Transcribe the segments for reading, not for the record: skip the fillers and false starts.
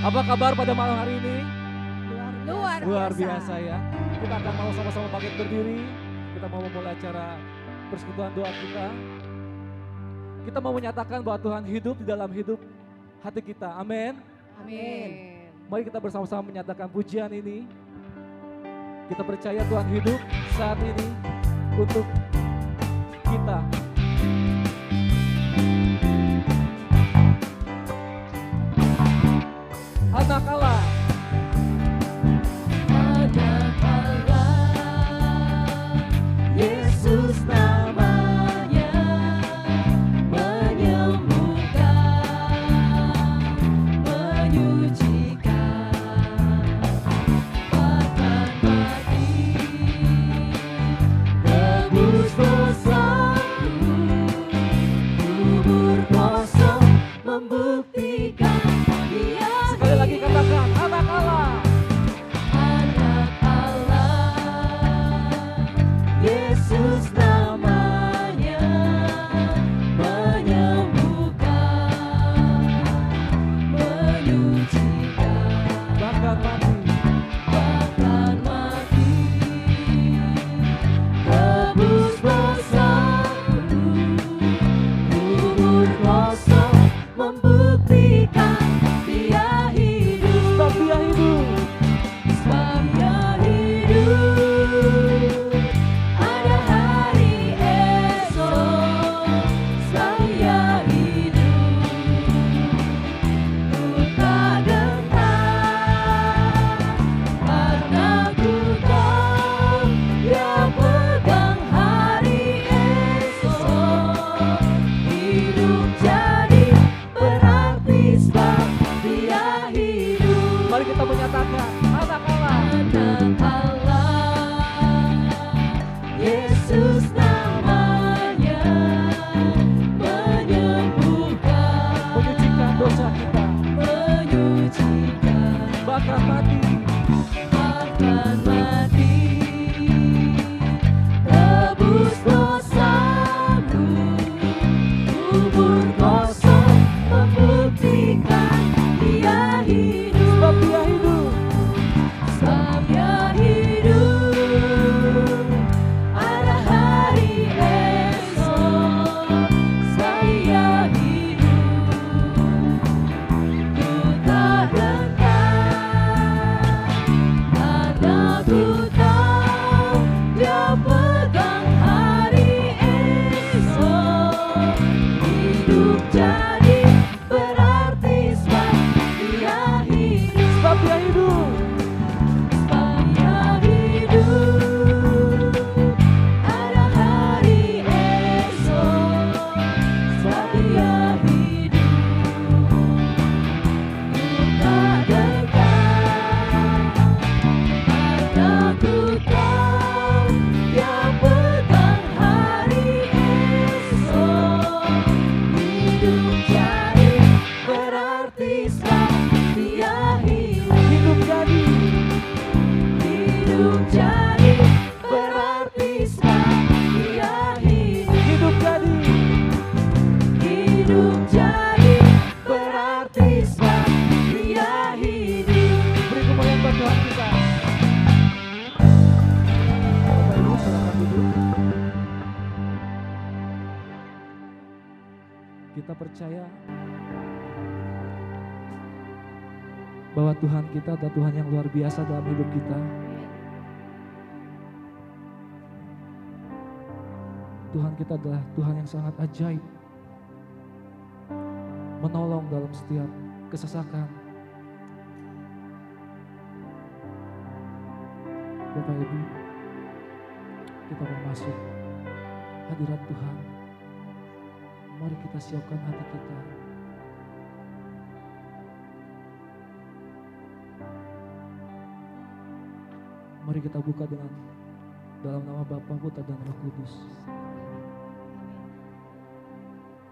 Apa kabar pada malam hari ini? Luar Biasa ya. Kita akan mau sama-sama bangkit berdiri. Kita mau memulai acara persekutuan doa kita. Kita mau menyatakan bahwa Tuhan hidup di dalam hidup hati kita. Amin. Amin. Mari kita bersama-sama menyatakan pujian ini. Kita percaya Tuhan hidup saat ini untuk kita. Anak Allah. Anak Allah, Yesus namanya, menyembuhkan, menyucikan, bahkan mati, tebus dosa, kubur kosong, membuktikan Dia. Sekali lagi katakan, anak Allah. Anak Allah, Yesus namanya, menyembuhkan, menyucikan, Bahkan mati. bahkan mati, tebus dosa, kubur kosong, membuktikan Dia hidup. Sebab Dia hidup. Sebab Dia hidup, ada hari esok. Sebab Dia hidup, ku tak gentar, karena ku tahu Dia pegang hari esok. Hidup jadi berarti sebab Dia hidup. Mari kita menyatakan, anak Allah. Anak Allah, Yesus namanya, menyembuhkan, Menyucikan dosa kita. menyucikan, Bahkan mati. bahkan mati, tebus dosaku, kubur kosong, membuktikan Dia hidup. Sebab Dia hidup. Sebab Dia hidup, ada hari esok. Sebab Dia hidup, ku tak gentar, karena ku tahu Dia pegang hari esok. Hidup jadi berarti sebab Dia hidup. Sebab Dia hidup. Sebab Dia hidup, ada hari esok. Sebab Dia hidup, ku tak gentar, karena ku tahu Dia pegang hari esok. Hidup jadi berarti sebab Dia hidup. Hidup jadi. Hidup jadi berarti sebab Dia hidup. Hidup jadi. Hidup jadi berarti sebab Dia hidup. Beri kemuliaan buat Tuhan kita. Bapak Ibu silakan duduk. Kita percaya bahwa Tuhan kita adalah Tuhan yang luar biasa dalam hidup kita. Tuhan kita adalah Tuhan yang sangat ajaib, menolong dalam setiap kesesakan. Bapak Ibu, kita mau masuk hadirat Tuhan. Mari kita siapkan hati kita. Mari kita buka dengan dalam nama Bapa, Putra dan Roh Kudus.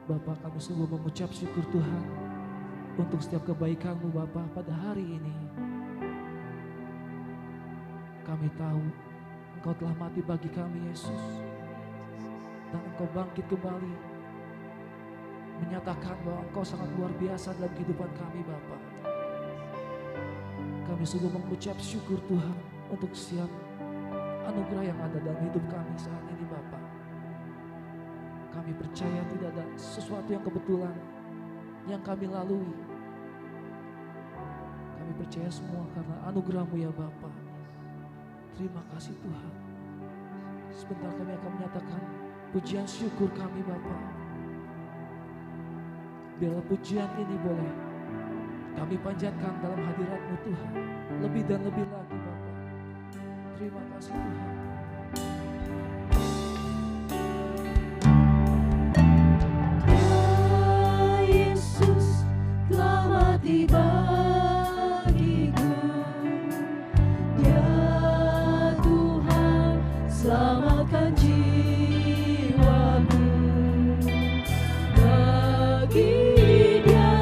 Bapa, kami sungguh mengucap syukur Tuhan untuk setiap kebaikan-Mu Bapa pada hari ini. Kami tahu Engkau telah mati bagi kami Yesus, dan Engkau bangkit kembali menyatakan bahwa Engkau sangat luar biasa dalam kehidupan kami Bapa. Kami sungguh mengucap syukur Tuhan untuk setiap anugerah yang ada dalam hidup kami saat ini Bapa. Kami percaya tidak ada sesuatu yang kebetulan yang kami lalui. Kami percaya semua karena anugerah-Mu ya Bapa. Terima kasih Tuhan. Sebentar kami akan menyatakan pujian syukur kami Bapa. Biarlah pujian ini boleh kami panjatkan dalam hadirat-Mu Tuhan. Lebih dan lebih lagi Bapa. Terima kasih Tuhan. Ya Yesus telah mati bagiku. Ya Tuhan selamatkan jiwaku. Bagi Dia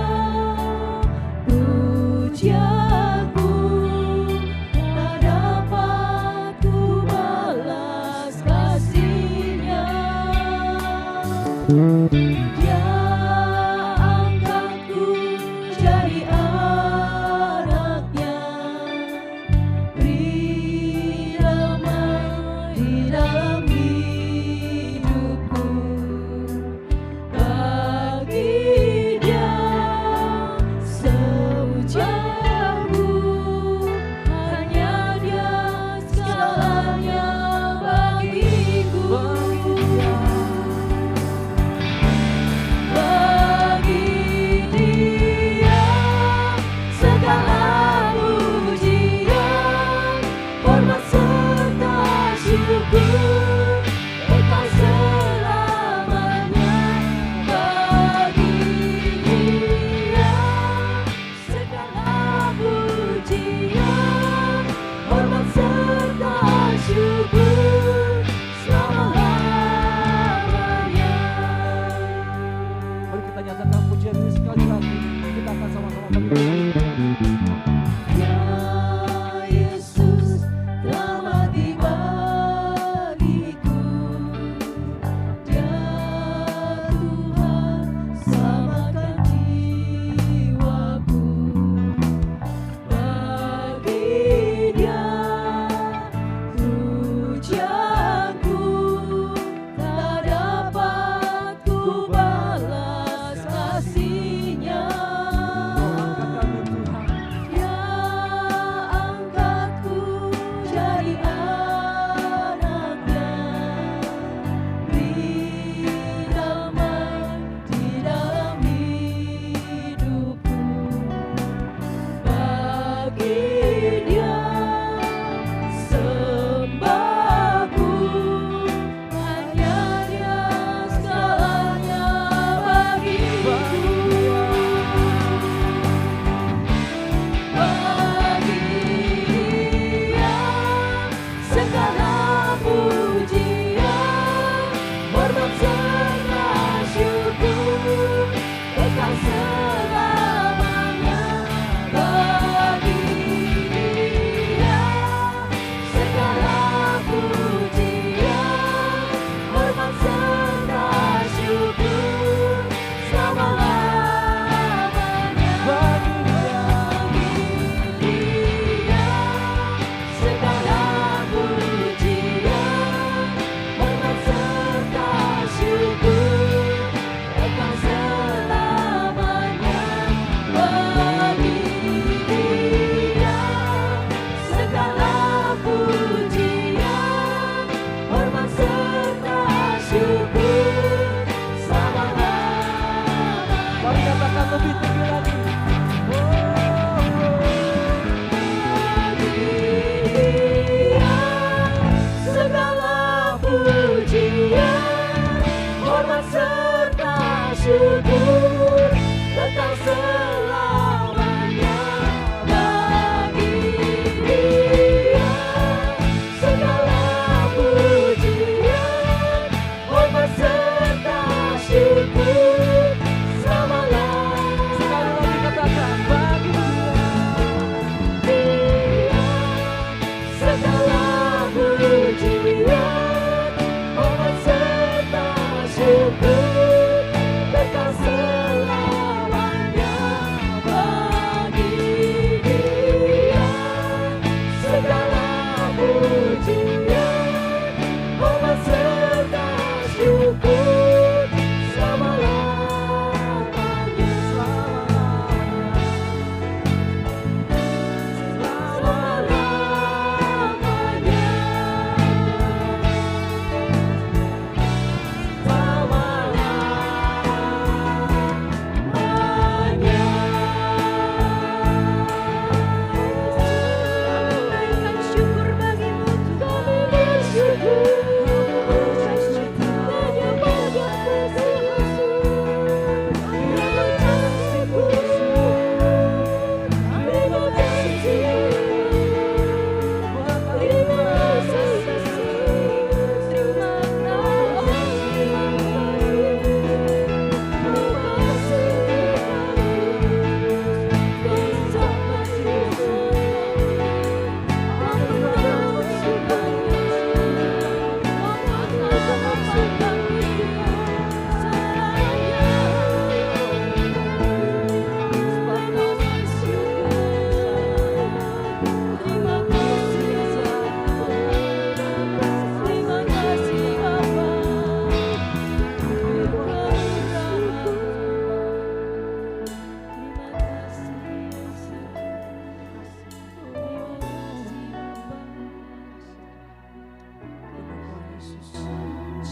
pujianku tak dapat ku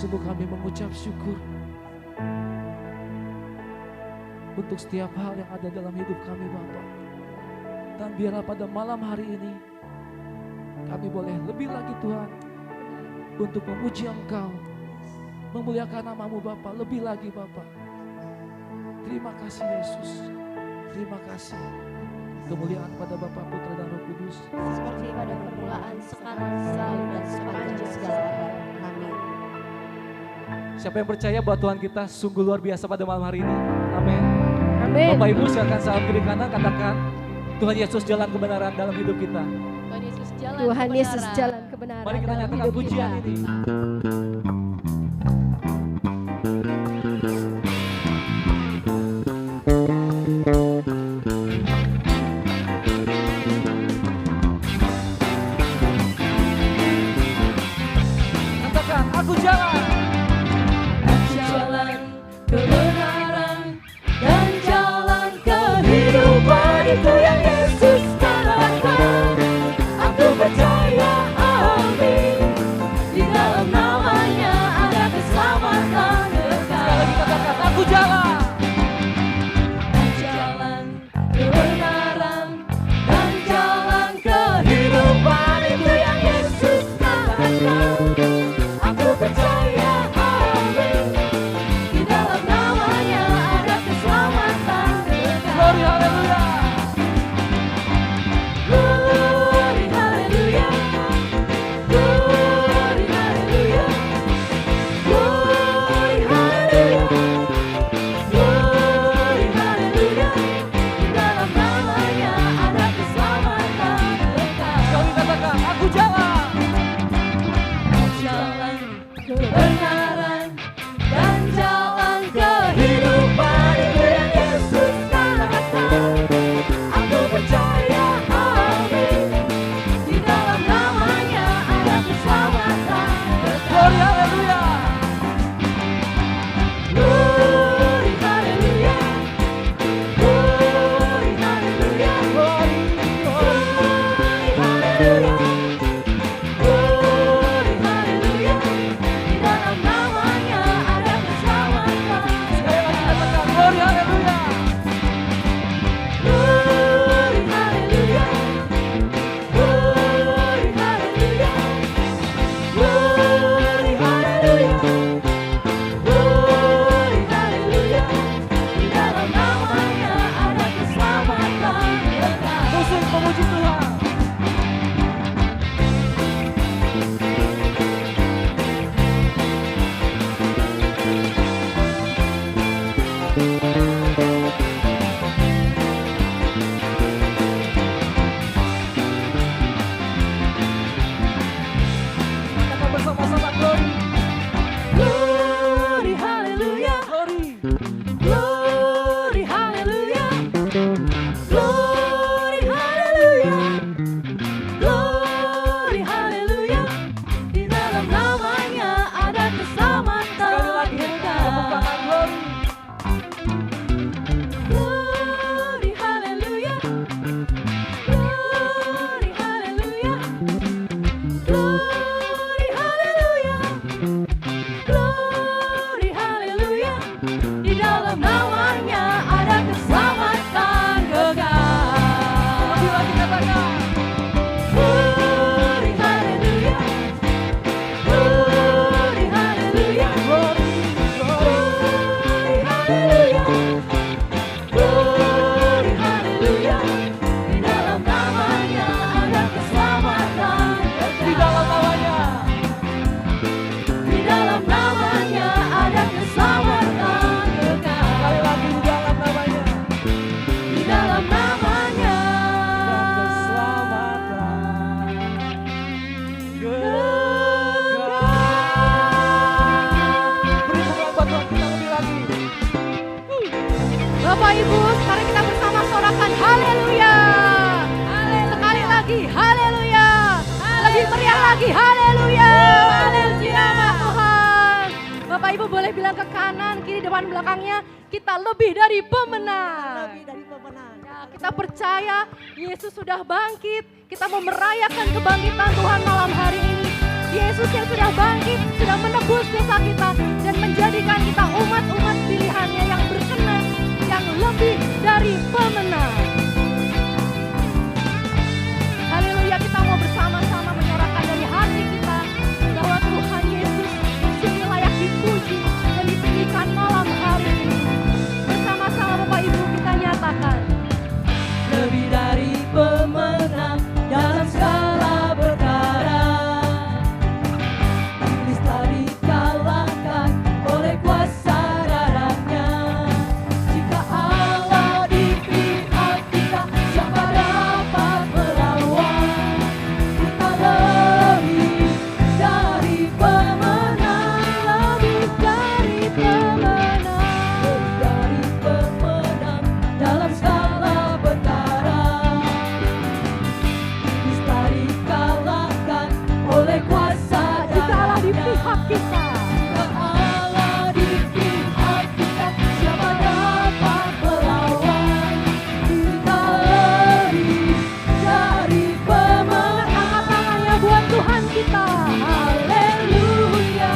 Sungguh kami mengucap syukur untuk setiap hal yang ada dalam hidup kami Bapa. Dan biarlah pada malam hari ini kami boleh lebih lagi Tuhan untuk memuji Engkau, memuliakan nama-Mu Bapa, lebih lagi Bapa. Terima kasih Yesus, terima kasih. Kemuliaan pada Bapa, Putra dan Roh Kudus. Seperti pada permulaan, sekarang, selalu, dan sepanjang segala abad. Amin. Siapa yang percaya bahwa Tuhan kita sungguh luar biasa pada malam hari ini? Amin. Amin. Bapak Ibu silakan salam kiri kanan, katakan Tuhan Yesus jalan kebenaran dalam hidup kita. Tuhan Yesus jalan Tuhan kebenaran. Yesus jalan kebenaran Mari kita dalam nyatakan hidup pujian kita. ini. Katakan aku jalan. Jalan kebenaran dan jalan kehidupan itu yang Yesus katakan. Aku percaya, amin. Di dalam namanya ada keselamatan kekal. Sekali lagi katakan aku jalan. Jalan kebenaran dan jalan kehidupan itu yang Yesus katakan. Aku percaya, amin. Di dalam namanya ada keselamatan kekal. Glory haleluya. Glory haleluya. Glory haleluya. Glory haleluya. Glory haleluya. Di dalam namanya ada keselamatan kekal. Sekali katakan aku jalan. Jalan kebenaran dan jalan kehidupan itu yang Yesus katakan. Aku percaya, amin. Di dalam namanya ada keselamatan kekal. Glory haleluya. Glory haleluya. Glory haleluya. Glory, glory. Glory haleluya. Glory haleluya. Di dalam namanya ada keselamatan Sekali lagi kekal. katakan glory haleluya. Glory haleluya. Glory haleluya. Glory haleluya. Glory haleluya. Di dalam namanya ada keselamatan kekal. Musik memuji Tuhan. Katakan bersama-sama glory, Glory haleluya. glory. Glory haleluya. Glory haleluya. Glory haleluya. Di dalam namanya ada keselamatan Sekali lagi kekal. tepuk tangan glory. Glory haleluya. Glory haleluya. Glory haleluya. Glory haleluya. Di dalam namanya ada keselamatan kekal. Lebih lagi katakan Glory haleluya. Glory haleluya. glory, glory. Glory haleluya. Glory haleluya. Di dalam namanya ada keselamatan Di kekal. dalam namanya. Di dalam namanya ada keselamatan kekal. Sekali lagi di dalam namanya. Di dalam namanya Dan keselamatan Beri tepuk buat Tuhan kita lebih lagi. Bapak Ibu, mari kita bersama sorakan haleluya. Sekali lagi haleluya. Lebih meriah lagi haleluya. Puji nama Tuhan. Bapak Ibu boleh bilang ke kanan, kiri, depan, belakangnya, kita lebih dari pemenang. Lebih dari pemenang. Ya, kita percaya Yesus sudah bangkit. Kita mau merayakan kebangkitan Tuhan malam hari ini. Yesus yang sudah bangkit, sudah menebus dosa kita dan menjadikan kita umat-umat pilihannya yang berkenan, yang lebih dari pemenang. Haleluya, kita mau bersama-sama menyuarakan dari hati kita bahwa Tuhan Yesus sungguh layak dipuji dan ditinggikan malam hari ini. Bersama-sama Bapak Ibu kita nyatakan, Lebih dari pemenang dalam segala perkara, iblis telah dikalahkan oleh kuasa darahnya. Jika Allah di pihak kita, siapa dapat melawan? Kita lebih dari pemenang, lebih dari pemenang, lebih dari pemenang dalam segala perkara. Iblis telah dikalahkan oleh kuasa jika Allah di darahnya. pihak kita, Jika Allah di pihak kita, siapa dapat melawan? Kita lebih dari pemenang. angkat tangannya buat Tuhan kita. Haleluya,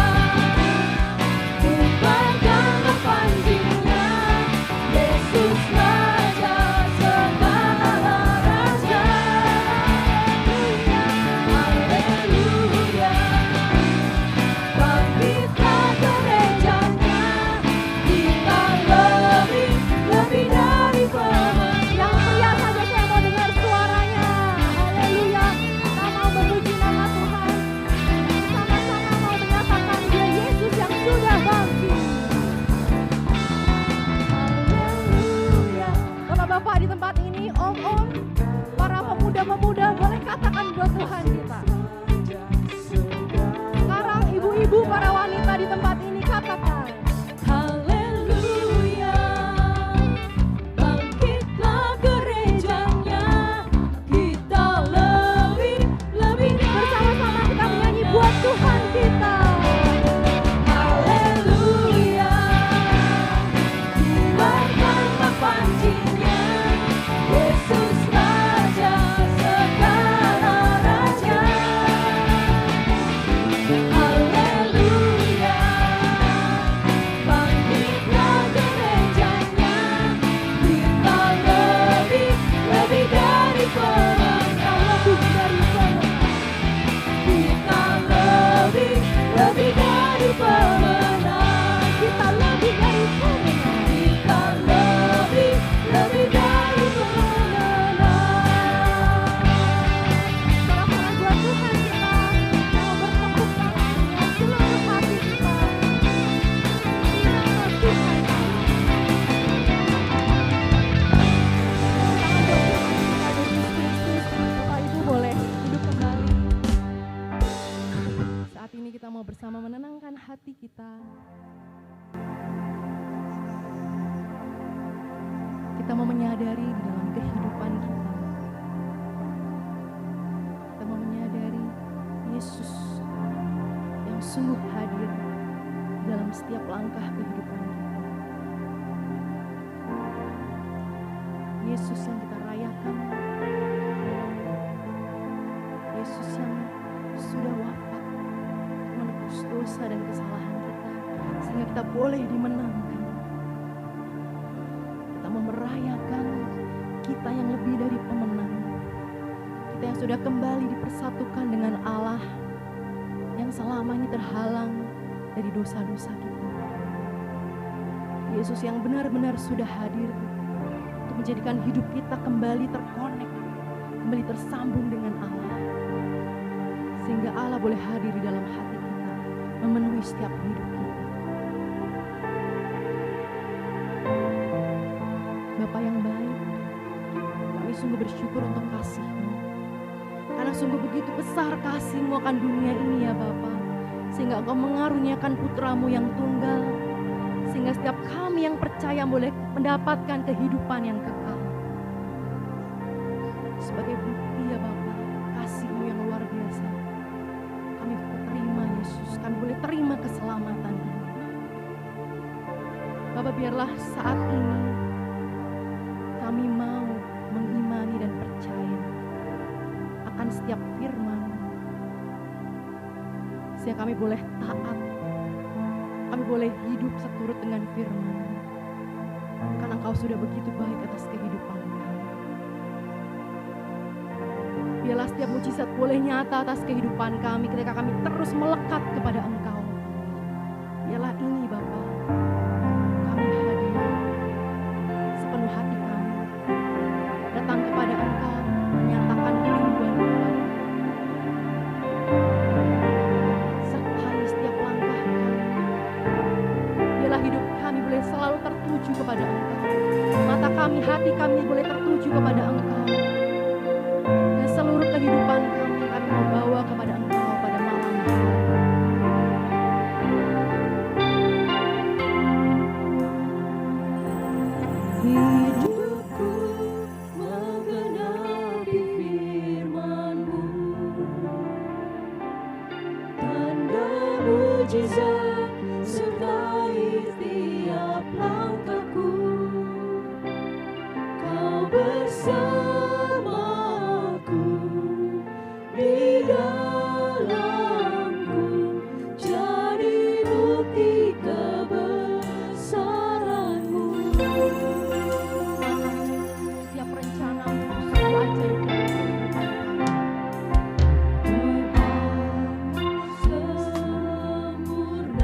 terbangkanlah panjinya, Yesus Raja segala raja. Haleluya, bangkitlah gerejanya, kita lebih dari pemenang. Yang pria saja saya mau dengar suaranya. Haleluya. Kita mau memuji nama Tuhan. Sama-sama mau menyatakan dia Yesus yang sudah bangkit. Haleluya. Bapak-bapak di tempat ini, om-om, para pemuda-pemuda boleh katakan buat Tuhan kita. Sekarang ibu-ibu, para wanita di tempat ini katakan. Haleluya, bangkitlah gerejanya, kita lebih Bersama-sama kita menyanyi buat Tuhan kita. Haleluya, kibarkanlah panjinya, Yesus Raja segala raja. Haleluya, bangkitlah gerejanya, kita lebih dari pemenang, kita lebih dari pemenang, Kita lebih dari pemenang. kita lebih dari pemenang. Sorak-sorai buat Tuhan kita. Mau bertepuk tangan dengan seluruh hati kita. Terima Tuhan. Bapak Ibu boleh duduk kembali. Saat ini kita mau bersama menenangkan hati kita. Kita mau menyadari di dalam kehidupan kita. Kita mau menyadari Yesus yang sungguh hadir dalam setiap langkah kehidupan kita. Yesus yang kita rayakan. Yesus yang sudah wafat menebus dosa dan kesalahan kita, sehingga kita boleh dimenangkan. Kita mau merayakan kita yang lebih dari pemenang. Kita yang sudah kembali dipersatukan dengan Allah yang selama ini terhalang dari dosa-dosa kita. Yesus yang benar-benar sudah hadir untuk menjadikan hidup kita kembali terkonek, kembali tersambung dengan Allah. Sehingga Allah boleh hadir di dalam hati kita, memenuhi setiap hidup kita. Bapa yang baik, kami sungguh bersyukur untuk kasih-Mu. Karena sungguh begitu besar kasih-Mu akan dunia ini ya Bapa. Sehingga Engkau mengaruniakan putra-Mu yang tunggal. Sehingga setiap kami yang percaya boleh mendapatkan kehidupan yang kekal. Sebagai bukti ya Bapa, kasih-Mu yang luar biasa. Kami terima Yesus, kami boleh terima keselamatan ini. Bapa, biarlah saat ini kami mau mengimani dan percaya akan setiap firman. sehingga kami boleh taat, kami boleh hidup seturut dengan firman. Karena Engkau sudah begitu baik atas kehidupan kami. Biarlah setiap mujizat boleh nyata atas kehidupan kami ketika kami terus melekat kepada Engkau. Biarlah ini Bapa, kami hadir sepenuh hati kami, datang kepada Engkau, menyatakan kerinduan kami. Sertai setiap langkah kami. Biarlah hidup kami boleh selalu tertuju kepada Engkau. Mata kami, hati kami boleh tertuju kepada Engkau. Dan seluruh kehidupan kami mau bawa kepada Engkau pada malam hari. Hidupku menggenapi firman-Mu, tanda mujizat sertai tiap langkahku. Kau bersamaku di dalamku, jadi bukti kebesaran-Mu. Setiap rencana-Mu selalu ajaib dalam kehidupan kami. Tuhan sempurna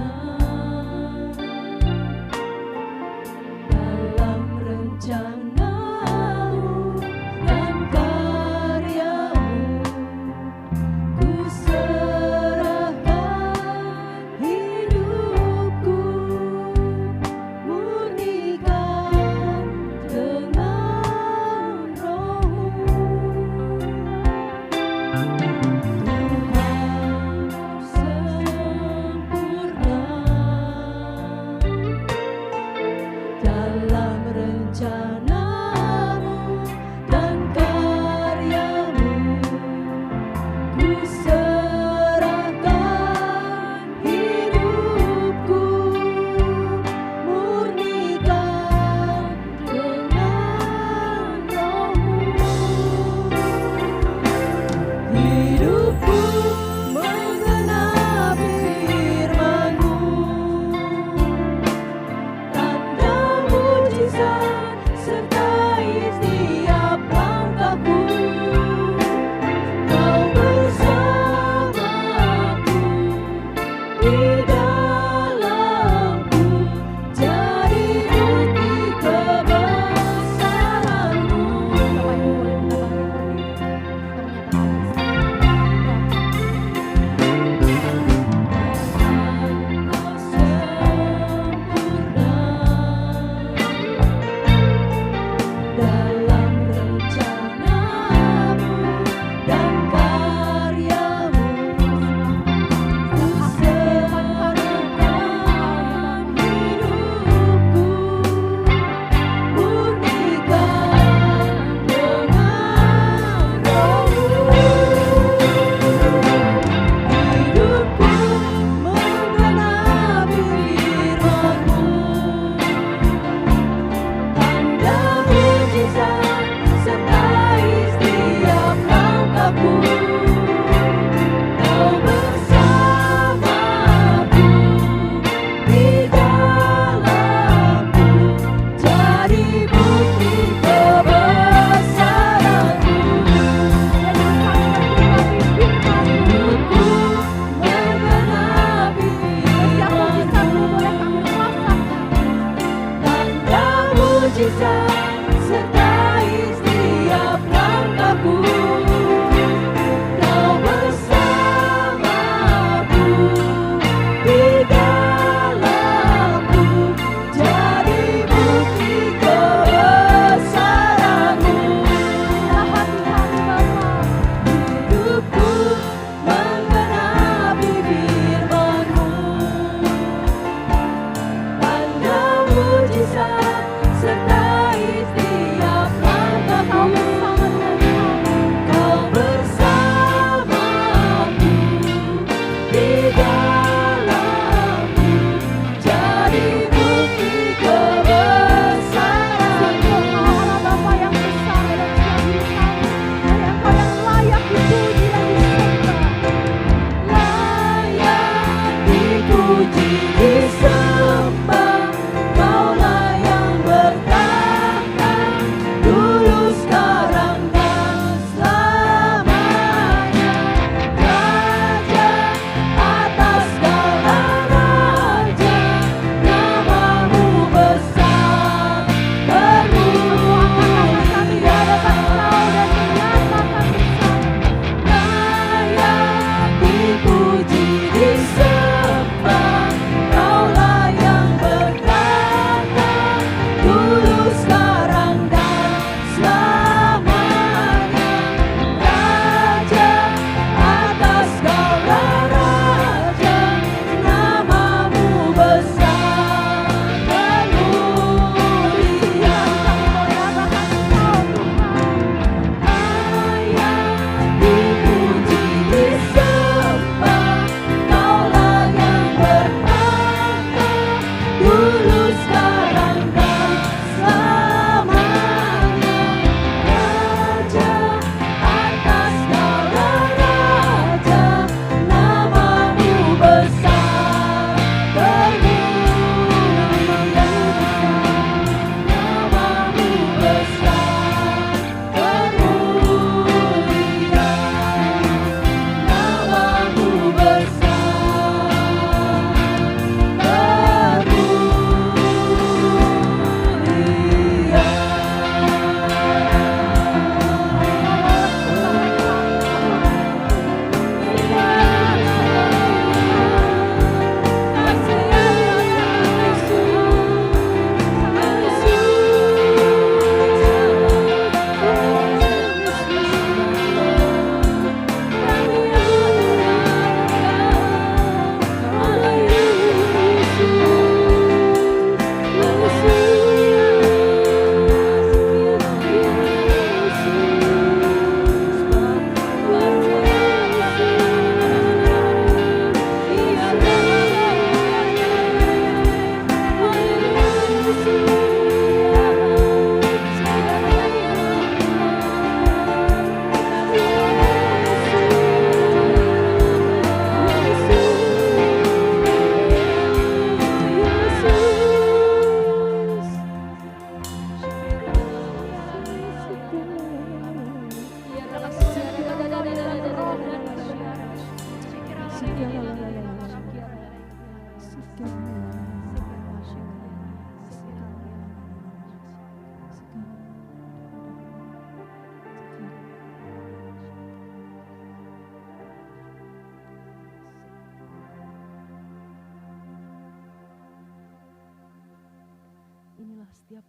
setiap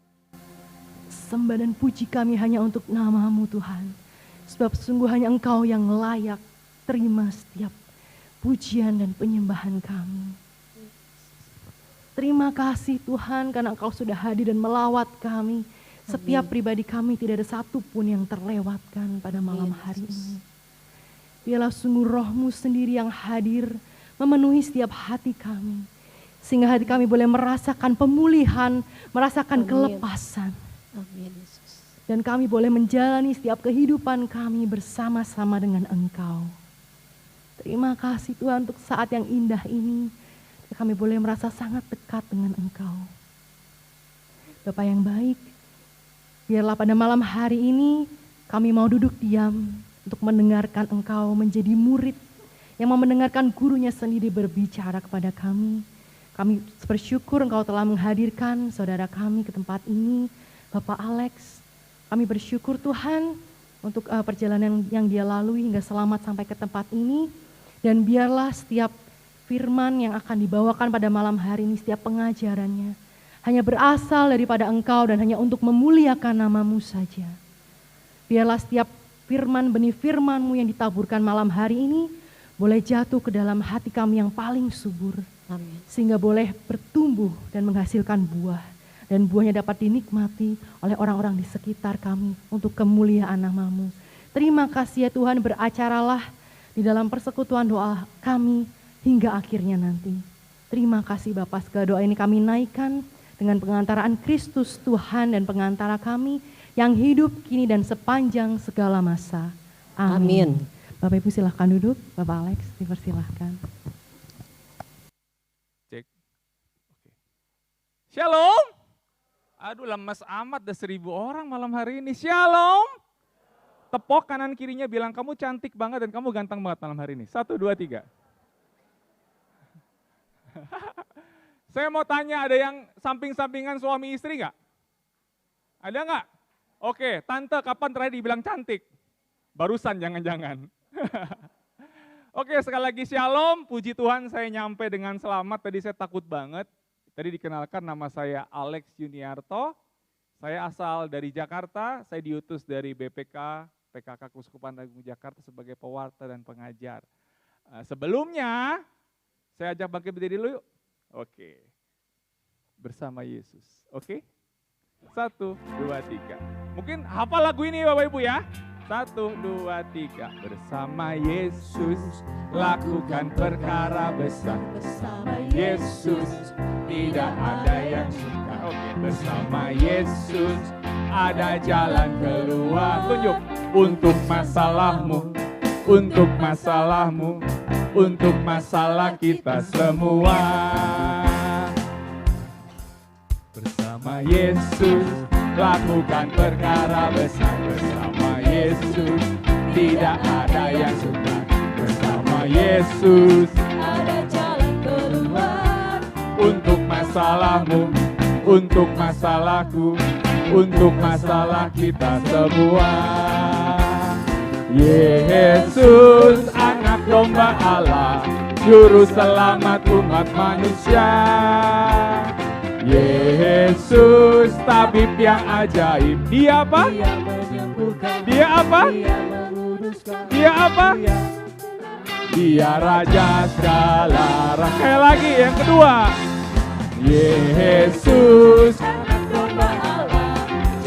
sembah dan puji kami hanya untuk nama-Mu Tuhan. Sebab sungguh hanya Engkau yang layak terima setiap pujian dan penyembahan kami. Terima kasih Tuhan karena Engkau sudah hadir dan melawat kami. Setiap pribadi kami tidak ada satu pun yang terlewatkan pada malam hari ini. Biarlah sungguh Roh-Mu sendiri yang hadir memenuhi setiap hati kami. Sehingga hati kami boleh merasakan pemulihan, merasakan kelepasan. Amin Yesus. Dan kami boleh menjalani setiap kehidupan kami bersama-sama dengan Engkau. Terima kasih Tuhan untuk saat yang indah ini. Kami boleh merasa sangat dekat dengan Engkau. Bapa yang baik, biarlah pada malam hari ini kami mau duduk diam untuk mendengarkan Engkau menjadi murid yang mau mendengarkan gurunya sendiri berbicara kepada kami. Kami bersyukur Engkau telah menghadirkan saudara kami ke tempat ini, Bapak Alex. Kami bersyukur Tuhan untuk perjalanan yang dia lalui hingga selamat sampai ke tempat ini. Dan biarlah setiap firman yang akan dibawakan pada malam hari ini, setiap pengajarannya hanya berasal daripada Engkau dan hanya untuk memuliakan nama-Mu saja. Biarlah setiap firman, benih firman-Mu yang ditaburkan malam hari ini boleh jatuh ke dalam hati kami yang paling subur. Amin. Sehingga boleh bertumbuh dan menghasilkan buah. Dan buahnya dapat dinikmati oleh orang-orang di sekitar kami untuk kemuliaan nama-Mu. Terima kasih ya Tuhan, beracaralah di dalam persekutuan doa kami hingga akhirnya nanti. Terima kasih Bapak, segala doa ini kami naikkan dengan pengantaraan Kristus Tuhan dan pengantara kami yang hidup kini dan sepanjang segala masa. Amin. Amin. Bapak Ibu silahkan duduk, Bapak Alex dipersilahkan. Cek. Oke. Shalom. Aduh lemes amat, ada 1000 orang malam hari ini. Shalom. Tepok kanan kirinya bilang kamu cantik banget dan kamu ganteng banget malam hari ini. 1, 2, 3. Saya mau tanya, ada yang samping-sampingan suami istri nggak? Ada nggak? Oke, tante kapan terakhir dibilang cantik? Barusan jangan-jangan. Oke, sekali lagi shalom, puji Tuhan saya nyampe dengan selamat. Tadi saya takut banget. Tadi dikenalkan nama saya Alex Yuniarto. Saya asal dari Jakarta, saya diutus dari BPK, PKK Keuskupan Agung Jakarta sebagai pewarta dan pengajar. Sebelumnya, saya ajak bangkit berdiri dulu yuk. Oke, bersama Yesus. Oke, 1, 2, 3. Mungkin hafal lagu ini Bapak Ibu ya. 1, 2, 3. Bersama Yesus, lakukan perkara besar. Bersama Yesus, tidak ada yang suka. Oke, bersama Yesus, ada jalan keluar. Tunjuk, untuk masalahmu, untuk masalahmu, untuk masalah kita semua. Bersama Yesus, lakukan perkara besar. Bersama Yesus, tidak ada yang suka. Bersama Yesus, ada jalan keluar. untuk masalahmu, untuk masalahku, untuk masalah kita semua. Yesus, anak domba Allah, juru selamat umat manusia. Yesus, tabib yang ajaib. Dia apa? Dia menyembuhkan. Dia apa? Dia menguduskan. Dia apa? Dia raja segala rasa. Sekali lagi yang kedua. Yesus, Anak domba Allah.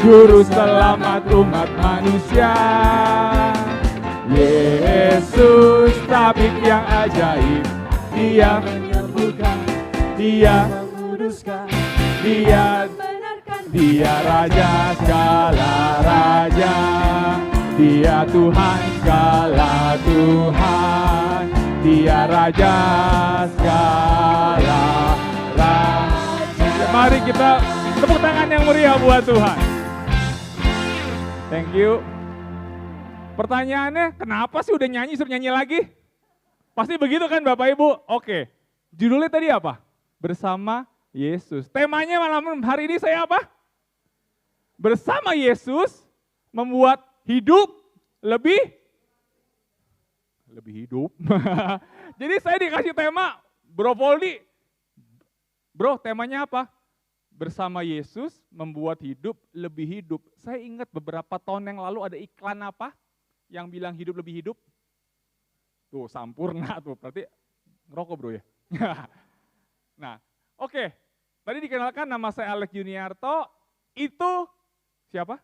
juru selamat umat manusia. Yesus, tabib yang ajaib. Dia Menyembuhkan. Dia Menguduskan. Dia Benarkan. Dia raja segala raja. Dia Tuhan segala Tuhan. Dia raja segala raja. Mari kita tepuk tangan yang meriah buat Tuhan. Thank you. Pertanyaannya, kenapa sih udah nyanyi suruh nyanyi lagi? Pasti begitu kan Bapak Ibu? Oke. Judulnya tadi apa? Bersama Yesus. Temanya malam hari ini saya apa? Bersama Yesus membuat hidup lebih hidup. Jadi saya dikasih tema, Bro Poldi. Bro, temanya apa? bersama Yesus membuat hidup lebih hidup. Saya ingat beberapa tahun yang lalu ada iklan apa yang bilang hidup lebih hidup. Tuh Sampurna tuh, berarti ngerokok bro ya. Nah, oke. Tadi dikenalkan nama saya Alex Juniarto, itu siapa?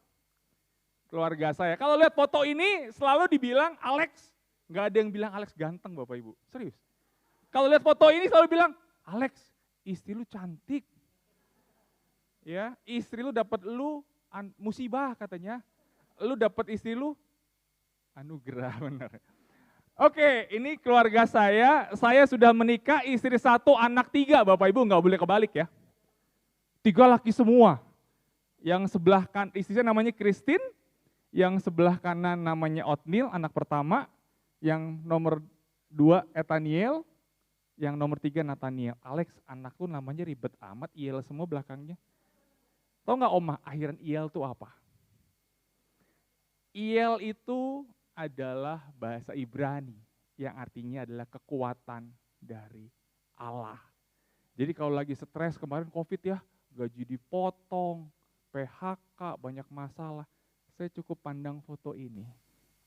Keluarga saya. Kalau lihat foto ini selalu dibilang Alex, nggak ada yang bilang Alex ganteng Bapak Ibu, serius. Kalau lihat foto ini selalu bilang, Alex, istri lu cantik. Ya, istri lu dapat lu musibah katanya. Lu dapat istri lu anugerah benar. Oke, ini keluarga saya sudah menikah, istri 1, anak 3, Bapak Ibu nggak boleh kebalik ya. 3 laki semua. Yang sebelah kan, istri saya namanya Christine, yang sebelah kanan namanya Otnil, anak pertama, yang nomor 2 Ethaniel, yang nomor 3 Nathaniel. Alex, anakku namanya ribet amat, Iel semua belakangnya. Tahu nggak Oma, akhiran Iel itu apa? Iel itu adalah bahasa Ibrani yang artinya adalah kekuatan dari Allah. Jadi kalau lagi stres kemarin COVID ya, gaji dipotong, PHK, banyak masalah. Saya cukup pandang foto ini.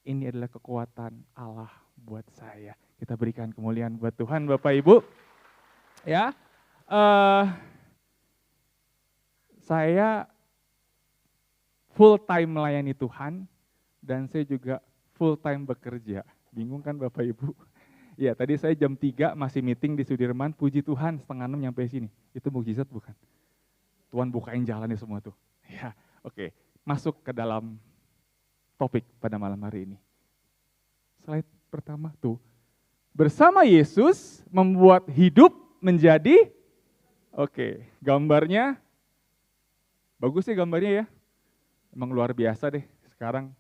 Ini adalah kekuatan Allah buat saya. Kita berikan kemuliaan buat Tuhan Bapak Ibu. Ya, saya full time melayani Tuhan dan saya juga full time bekerja. Bingung kan Bapak Ibu? Ya tadi saya jam 3 masih meeting di Sudirman, puji Tuhan 5:30 nyampe sini. Itu mukjizat bukan? Tuhan bukain jalannya semua tuh. Ya, oke. Masuk ke dalam topik pada malam hari ini. Slide pertama tuh. Bersama Yesus membuat hidup menjadi, oke, gambarnya, bagus sih gambarnya ya. Emang luar biasa deh sekarang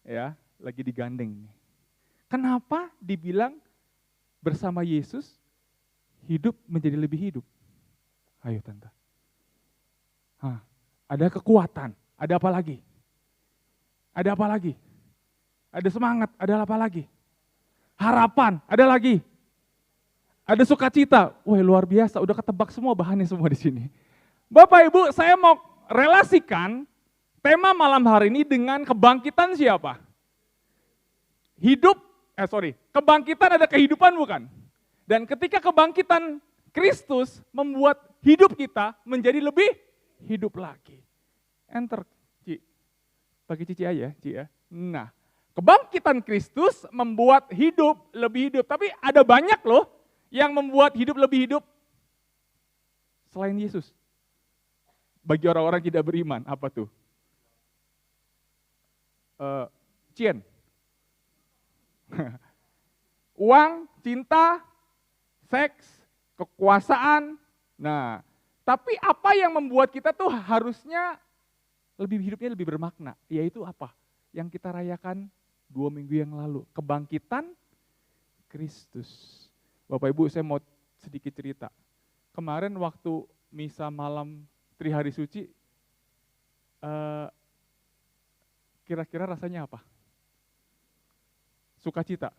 ya, lagi digandeng. Kenapa dibilang bersama Yesus hidup menjadi lebih hidup? Ayo Tante. Ada kekuatan, ada apa lagi? Ada apa lagi? Ada semangat, ada apa lagi? Harapan, ada lagi? Ada sukacita, wah luar biasa, udah ketebak semua bahannya semua di sini. Bapak Ibu, saya mau relasikan tema malam hari ini dengan kebangkitan siapa? Kebangkitan ada kehidupan bukan? Dan ketika kebangkitan Kristus membuat hidup kita menjadi lebih hidup lagi. Enter, Ci. Pakai Cici aja, Ci ya. Nah, kebangkitan Kristus membuat hidup lebih hidup. Tapi ada banyak loh yang membuat hidup lebih hidup selain Yesus. Bagi orang-orang tidak beriman, apa tuh? Cien. Uang, cinta, seks, kekuasaan. Nah, tapi apa yang membuat kita tuh harusnya hidupnya lebih bermakna? Yaitu apa? Yang kita rayakan 2 minggu yang lalu. Kebangkitan Kristus. Bapak Ibu, saya mau sedikit cerita. Kemarin waktu misa malam Trihari Suci, kira-kira rasanya apa? Sukacita.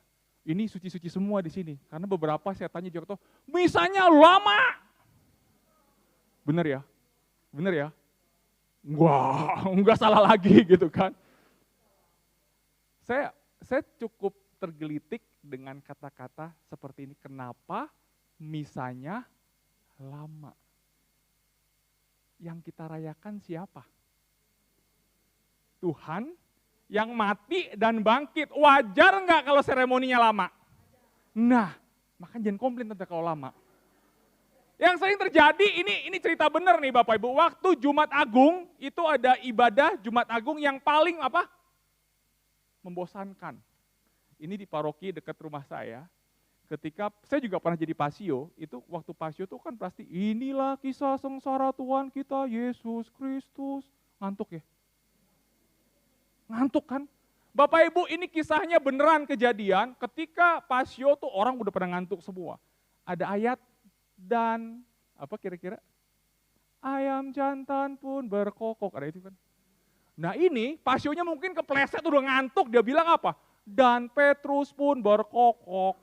Ini suci-suci semua di sini. Karena beberapa saya tanya juga tuh, misanya lama. Bener ya? Bener ya? Wah, enggak salah lagi gitu kan. Saya cukup tergelitik dengan kata-kata seperti ini. Kenapa misanya lama? Yang kita rayakan siapa? Tuhan yang mati dan bangkit. Wajar enggak kalau seremoninya lama? Nah, makanya jangan komplain tante kalau lama. Yang sering terjadi, ini cerita benar nih Bapak Ibu. Waktu Jumat Agung, itu ada ibadah Jumat Agung yang paling apa? Membosankan. Ini di paroki dekat rumah saya. Ketika, saya juga pernah jadi pasio, itu waktu pasio itu kan pasti, inilah kisah sengsara Tuhan kita, Yesus Kristus. Ngantuk ya? Ngantuk kan? Bapak Ibu, ini kisahnya beneran kejadian, ketika pasio tuh orang udah pada ngantuk semua. Ada ayat, dan apa kira-kira? Ayam jantan pun berkokok, ada itu kan. Nah ini pasionya mungkin kepleset udah ngantuk, dia bilang apa? Dan Petrus pun berkokok.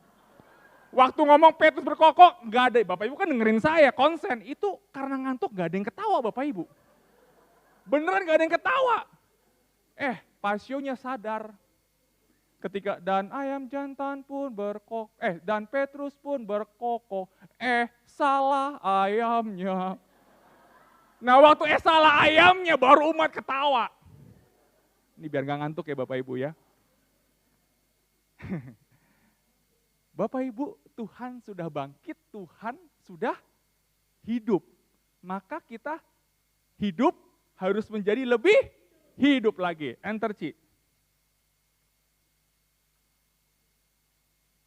Waktu ngomong Petrus berkokok, nggak ada. Bapak Ibu kan dengerin saya, konsen. Itu karena ngantuk nggak ada yang ketawa Bapak Ibu. Beneran nggak ada yang ketawa. Pasionya sadar. Ketika dan ayam jantan pun dan Petrus pun berkokok. Salah ayamnya. Nah waktu salah ayamnya baru umat ketawa. Ini biar nggak ngantuk ya Bapak Ibu ya. Bapak Ibu, Tuhan sudah bangkit, Tuhan sudah hidup. Maka kita hidup harus menjadi lebih hidup lagi. Enter Ci.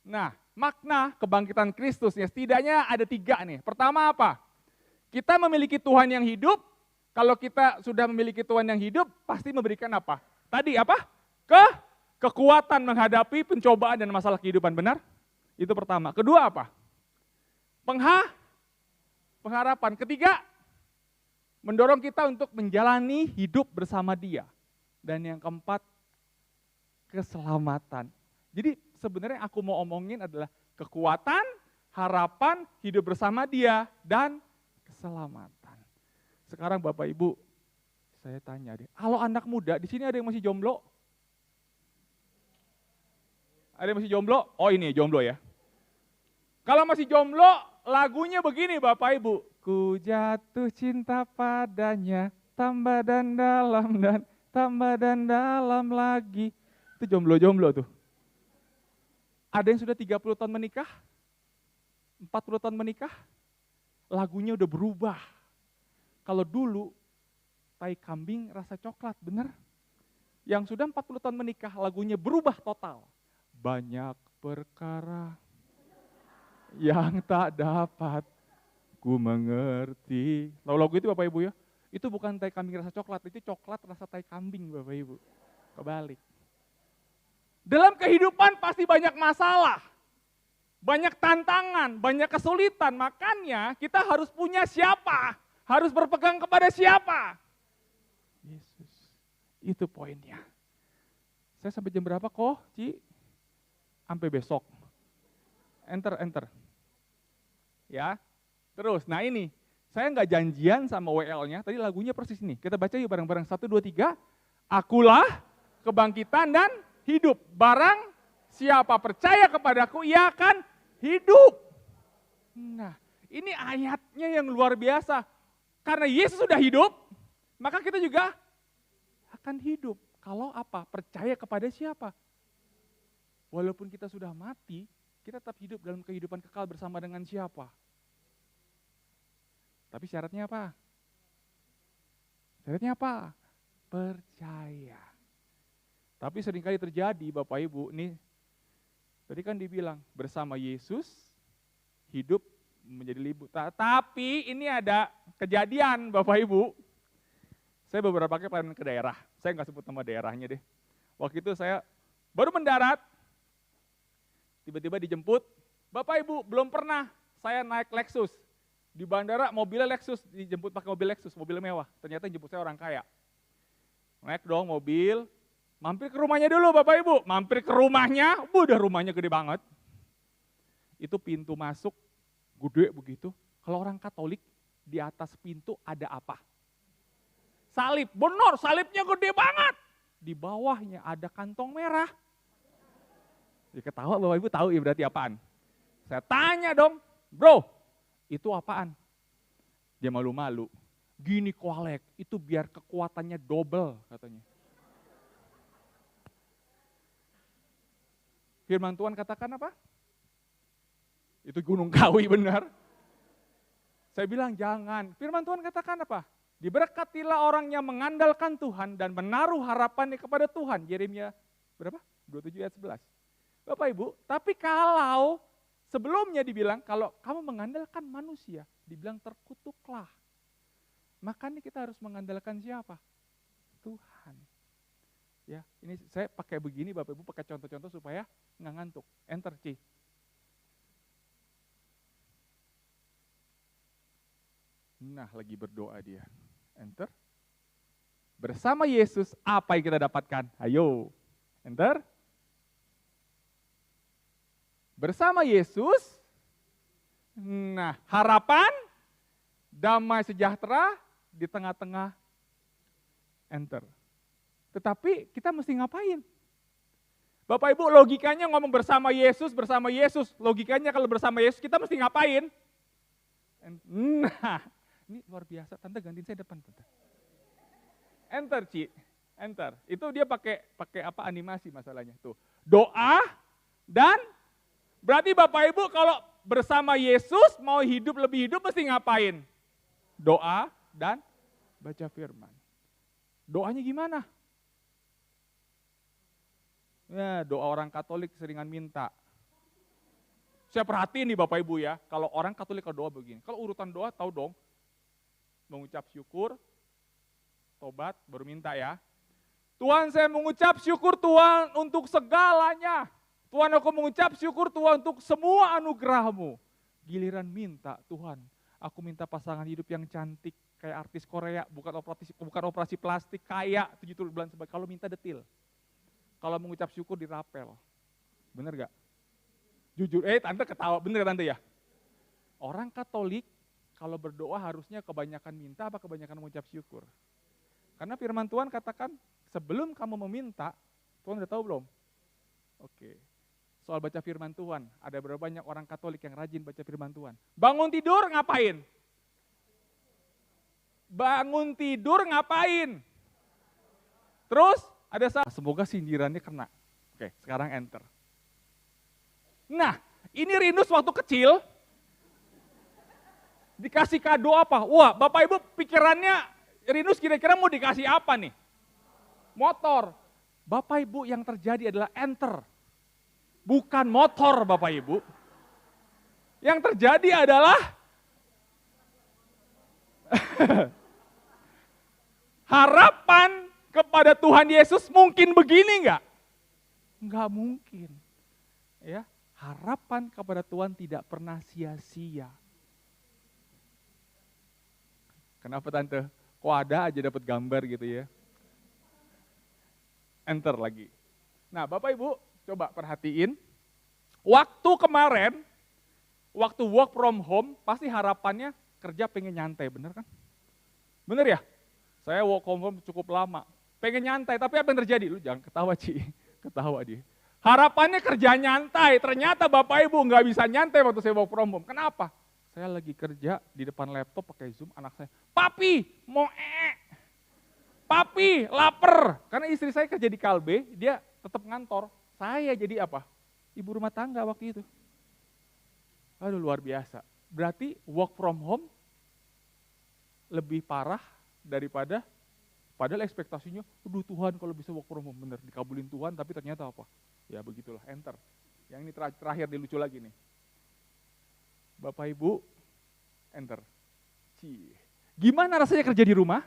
Nah, makna kebangkitan Kristus ya setidaknya ada 3 nih. Pertama apa? Kita memiliki Tuhan yang hidup. Kalau kita sudah memiliki Tuhan yang hidup, pasti memberikan apa? Tadi apa? Kekuatan menghadapi pencobaan dan masalah kehidupan, benar? Itu pertama. Kedua apa? Pengharapan. Ketiga, mendorong kita untuk menjalani hidup bersama Dia. Dan yang keempat, keselamatan. Jadi sebenarnya aku mau omongin adalah kekuatan, harapan, hidup bersama Dia, dan keselamatan. Sekarang Bapak Ibu, saya tanya deh, kalau anak muda, di sini ada yang masih jomblo? Ada yang masih jomblo? Oh ini jomblo ya. Kalau masih jomblo, lagunya begini Bapak Ibu. Ku jatuh cinta padanya, tambah dan dalam lagi. Itu jomblo-jomblo tuh. Ada yang sudah 30 tahun menikah, 40 tahun menikah, lagunya udah berubah. Kalau dulu, tai kambing rasa coklat, bener? Yang sudah 40 tahun menikah, lagunya berubah total. Banyak perkara yang tak dapat ku mengerti. Tahu lagu itu Bapak Ibu ya? Itu bukan tai kambing rasa coklat, itu coklat rasa tai kambing Bapak Ibu. Kebalik. Dalam kehidupan pasti banyak masalah, banyak tantangan, banyak kesulitan. Makanya kita harus punya siapa? Harus berpegang kepada siapa? Yesus. Itu poinnya. Saya sampai jam berapa kok, Ci? Sampai besok. Enter. Ya, terus. Nah ini, saya nggak janjian sama WL-nya. Tadi lagunya persis ini. Kita baca yuk bareng-bareng. 1, 2, 3. Akulah kebangkitan dan hidup. Barang siapa percaya kepadaku, ia akan hidup. Nah, ini ayatnya yang luar biasa. Karena Yesus sudah hidup, maka kita juga akan hidup. Kalau apa? Percaya kepada siapa? Walaupun kita sudah mati, kita tetap hidup dalam kehidupan kekal bersama dengan siapa? Tapi syaratnya apa? Syaratnya apa? Percaya. Tapi seringkali terjadi Bapak Ibu, nih tadi kan dibilang bersama Yesus hidup menjadi libur. Tapi ini ada kejadian Bapak Ibu. Saya beberapa kali pelayanan ke daerah, saya nggak sebut nama daerahnya deh. Waktu itu saya baru mendarat, tiba-tiba dijemput, Bapak Ibu belum pernah saya naik Lexus. Di bandara mobilnya Lexus, dijemput pakai mobil Lexus, mobil mewah. Ternyata jemput saya orang kaya. Naik dong mobil, mampir ke rumahnya dulu Bapak Ibu. Mampir ke rumahnya, udah rumahnya gede banget. Itu pintu masuk, gede begitu. Kalau orang Katolik, di atas pintu ada apa? Salib, benar salibnya gede banget. Di bawahnya ada kantong merah. Ya ketawa Bapak Ibu tahu ya berarti apaan. Saya tanya dong, bro itu apaan? Dia malu-malu. Gini koalek, itu biar kekuatannya double katanya. Firman Tuhan katakan apa? Itu Gunung Kawi benar. Saya bilang jangan. Firman Tuhan katakan apa? Diberkatilah orang yang mengandalkan Tuhan dan menaruh harapannya kepada Tuhan. Yeremia berapa? 27 ayat 11. Bapak Ibu, tapi kalau sebelumnya dibilang kalau kamu mengandalkan manusia, dibilang terkutuklah. Makanya kita harus mengandalkan siapa? Tuhan. Ya, ini saya pakai begini Bapak Ibu, pakai contoh-contoh supaya nggak ngantuk. Enter C. Nah, lagi berdoa dia. Enter. Bersama Yesus, apa yang kita dapatkan? Ayo. Enter. bersama Yesus, nah harapan, damai sejahtera di tengah-tengah, enter. Tetapi kita mesti ngapain? Bapak Ibu, logikanya ngomong bersama Yesus. Logikanya kalau bersama Yesus kita mesti ngapain? Nah, ini luar biasa. Tante gantiin saya depan, Tante. Enter, Ci. Enter. Itu dia pakai apa animasi masalahnya tuh. Doa dan berarti Bapak Ibu kalau bersama Yesus mau lebih hidup mesti ngapain? Doa dan baca firman. Doanya gimana? Ya, doa orang Katolik seringan minta. Saya perhatiin nih Bapak Ibu ya, kalau orang Katolik kalau doa begini. Kalau urutan doa tahu dong, mengucap syukur, tobat, baru minta ya. Tuhan, saya mengucap syukur Tuhan untuk segalanya. Tuhan, aku mengucap syukur Tuhan untuk semua anugerah-Mu. Giliran minta, Tuhan, aku minta pasangan hidup yang cantik kayak artis Korea, bukan operasi plastik, kaya 7 bulan sebagainya. Kalau minta detil. Kalau mengucap syukur dirapel. Bener gak? Jujur, Tante ketawa, bener Tante ya? Orang Katolik kalau berdoa harusnya kebanyakan minta apa kebanyakan mengucap syukur? Karena firman Tuhan katakan, sebelum kamu meminta, Tuhan udah tahu belum? Oke. Soal baca firman Tuhan, ada berapa banyak orang Katolik yang rajin baca firman Tuhan? Bangun tidur ngapain? Bangun tidur ngapain? Terus ada semoga sindirannya kena. Oke, sekarang enter. Nah, ini Rinus waktu kecil dikasih kado apa? Wah, Bapak Ibu pikirannya Rinus kira-kira mau dikasih apa nih? Motor. Bapak Ibu yang terjadi adalah enter. Bukan motor Bapak Ibu. Yang terjadi adalah harapan kepada Tuhan Yesus mungkin begini enggak? Enggak mungkin. Ya, harapan kepada Tuhan tidak pernah sia-sia. Kenapa Tante? Kok ada aja dapat gambar gitu ya? Enter lagi. Nah, Bapak Ibu, coba perhatiin. Waktu kemarin, waktu work from home, pasti harapannya kerja pengen nyantai, bener kan? Bener ya? Saya work from home cukup lama. Pengen nyantai, tapi apa yang terjadi? Lu jangan ketawa, Ci. Ketawa dia. Harapannya kerja nyantai, ternyata Bapak Ibu nggak bisa nyantai waktu saya work from home. Kenapa? Saya lagi kerja di depan laptop pakai Zoom, anak saya, Papi, mau Papi, lapar. Karena istri saya kerja di Kalbe, dia tetap ngantor. Saya jadi apa? Ibu rumah tangga waktu itu. Aduh, luar biasa. Berarti work from home lebih parah daripada padahal ekspektasinya, aduh Tuhan kalau bisa work from home, bener dikabulin Tuhan, tapi ternyata apa? Ya begitulah, enter. Yang ini terakhir lucu lagi nih. Bapak Ibu, enter. Gimana rasanya kerja di rumah?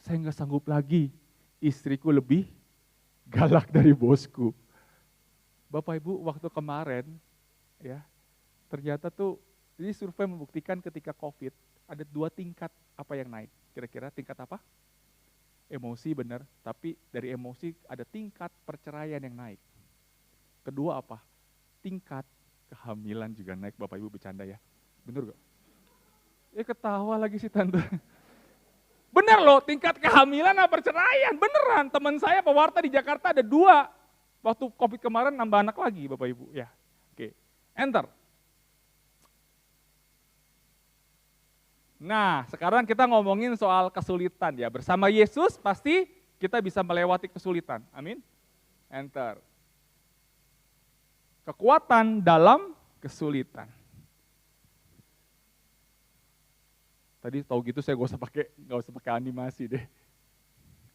Saya nggak sanggup lagi, istriku lebih galak dari bosku. Bapak Ibu, waktu kemarin, ya ternyata tuh, ini survei membuktikan ketika COVID, ada 2 tingkat apa yang naik. Kira-kira tingkat apa? Emosi benar, tapi dari emosi ada tingkat perceraian yang naik. Kedua apa? Tingkat kehamilan juga naik, Bapak Ibu bercanda ya. Bener gak? Ketawa lagi sih Tante. Bener loh, tingkat kehamilan apa perceraian, beneran. Teman saya pewarta di Jakarta ada 2. Waktu COVID kemarin nambah anak lagi Bapak Ibu. Ya, oke. Enter. Nah, sekarang kita ngomongin soal kesulitan ya. Bersama Yesus pasti kita bisa melewati kesulitan. Amin. Enter. Kekuatan dalam kesulitan. Tadi tahu gitu saya gak usah pakai animasi deh.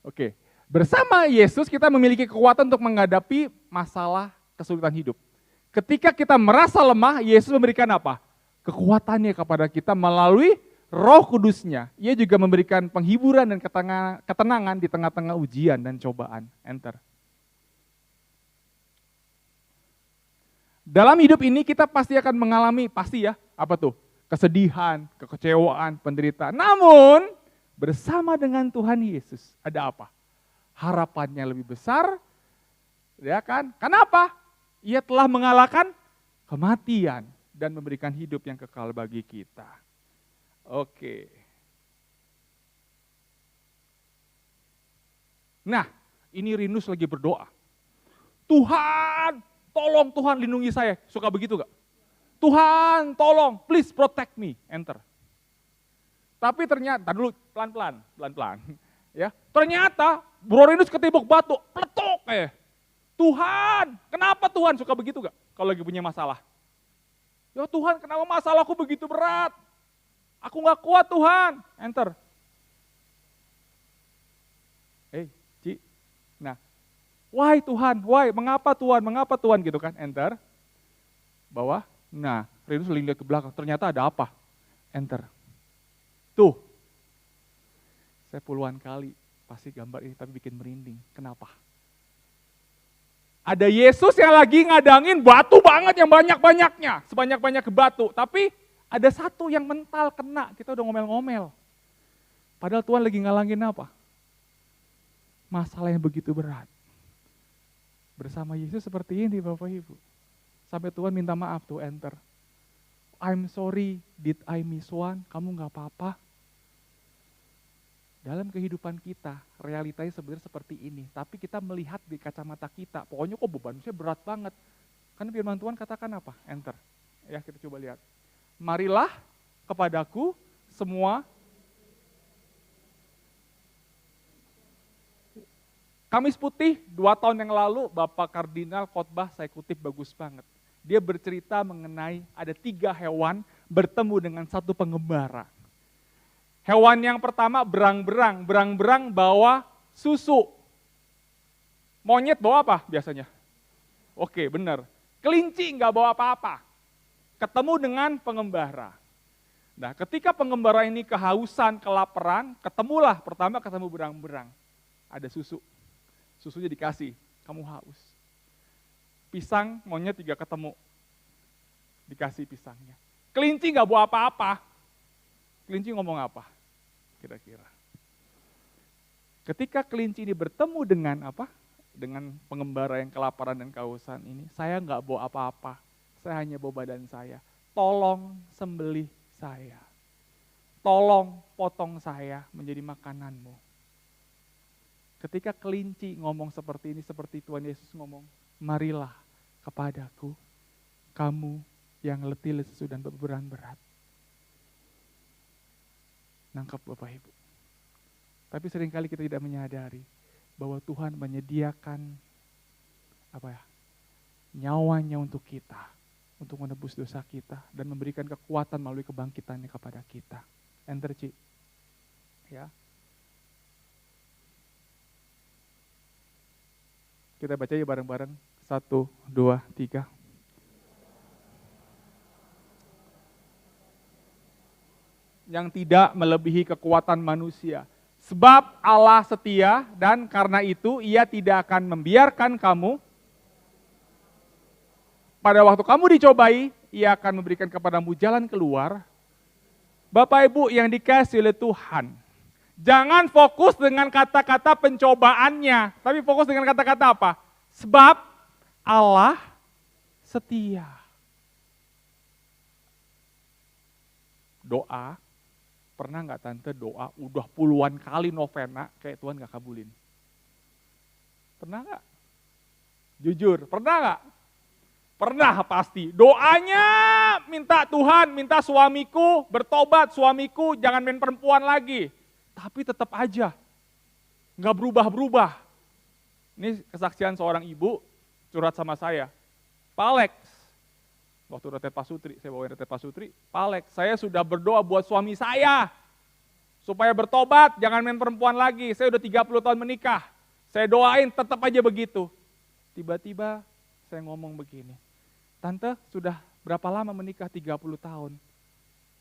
Oke. Bersama Yesus kita memiliki kekuatan untuk menghadapi masalah kesulitan hidup. Ketika kita merasa lemah, Yesus memberikan apa? Kekuatannya kepada kita melalui Roh Kudusnya. Ia juga memberikan penghiburan dan ketenangan di tengah-tengah ujian dan cobaan. Enter. Dalam hidup ini kita pasti akan mengalami, pasti ya, apa tuh? Kesedihan, kekecewaan, penderitaan. Namun, bersama dengan Tuhan Yesus, ada apa? Harapannya lebih besar, ya kan? Kenapa? Ia telah mengalahkan kematian, dan memberikan hidup yang kekal bagi kita. Oke. Nah, ini Rinus lagi berdoa. Tuhan, tolong Tuhan lindungi saya. Suka begitu gak? Tuhan, tolong, please protect me. Enter. Tapi ternyata, dulu pelan-pelan. Ya, ternyata Bro Rinus ketibuk batu, peletuk. Tuhan, kenapa Tuhan? Suka begitu gak? Kalau lagi punya masalah. Ya Tuhan, kenapa masalahku begitu berat? Aku gak kuat Tuhan. Enter. Ci. Nah, why Tuhan, why, mengapa Tuhan gitu kan, enter. Bawah, nah Rinus lihat ke belakang, ternyata ada apa? Enter. Tuh, saya puluhan kali pasti gambar ini tapi bikin merinding, kenapa? Ada Yesus yang lagi ngadangin batu banget yang banyak-banyaknya, sebanyak-banyak batu, tapi ada satu yang mental kena, kita udah ngomel-ngomel. Padahal Tuhan lagi ngalangin apa? Masalah yang begitu berat. Bersama Yesus seperti ini Bapak Ibu. Sampai Tuhan minta maaf tuh, enter. I'm sorry, did I miss one? Kamu gak apa-apa. Dalam kehidupan kita, realitanya sebenarnya seperti ini. Tapi kita melihat di kacamata kita, pokoknya kok beban saya berat banget. Karena firman Tuhan katakan apa? Enter. Ya kita coba lihat. Marilah kepadaku semua. Kamis Putih 2 tahun yang lalu Bapak Kardinal khotbah saya kutip bagus banget. Dia bercerita mengenai ada 3 hewan bertemu dengan satu pengembara. Hewan yang pertama berang-berang bawa susu. Monyet bawa apa biasanya? Oke benar. Kelinci nggak bawa apa-apa. Ketemu dengan pengembara. Nah ketika pengembara ini kehausan, kelaparan, ketemu berang-berang. Ada susu. Susunya dikasih, kamu haus. Pisang, monyet 3 ketemu. Dikasih pisangnya. Kelinci nggak bawa apa-apa. Kelinci ngomong apa? Kira-kira. Ketika kelinci ini bertemu dengan apa? Dengan pengembara yang kelaparan dan kehausan ini, saya nggak bawa apa-apa. Saya hanya bawa badan saya. Tolong sembelih saya. Tolong potong saya menjadi makananmu. Ketika kelinci ngomong seperti ini, seperti Tuhan Yesus ngomong, marilah kepadaku, kamu yang letih, lesu, dan beban berat. Nangkap Bapak Ibu. Tapi seringkali kita tidak menyadari bahwa Tuhan menyediakan nyawanya untuk kita, untuk menebus dosa kita, dan memberikan kekuatan melalui kebangkitannya kepada kita. Enter Ci. Ya. Kita baca ya bareng-bareng. 1, 2, 3. Yang tidak melebihi kekuatan manusia. Sebab Allah setia dan karena itu Ia tidak akan membiarkan kamu. Pada waktu kamu dicobai, Ia akan memberikan kepadamu jalan keluar. Bapak Ibu yang dikasihi oleh Tuhan. Jangan fokus dengan kata-kata pencobaannya, tapi fokus dengan kata-kata apa? Sebab Allah setia. Doa, pernah nggak tante doa udah puluhan kali novena kayak Tuhan nggak kabulin? Pernah nggak? Jujur, pernah nggak? Pernah pasti. Doanya minta Tuhan, minta suamiku bertobat, suamiku jangan main perempuan lagi. Tapi tetap aja, nggak berubah-berubah. Ini kesaksian seorang ibu curhat sama saya. Pak Alex, waktu retret Pasutri, saya bawain retret Pasutri, Pak Alex, saya sudah berdoa buat suami saya, supaya bertobat, jangan main perempuan lagi. Saya udah 30 tahun menikah, saya doain tetap aja begitu. Tiba-tiba saya ngomong begini, Tante sudah berapa lama menikah? 30 tahun.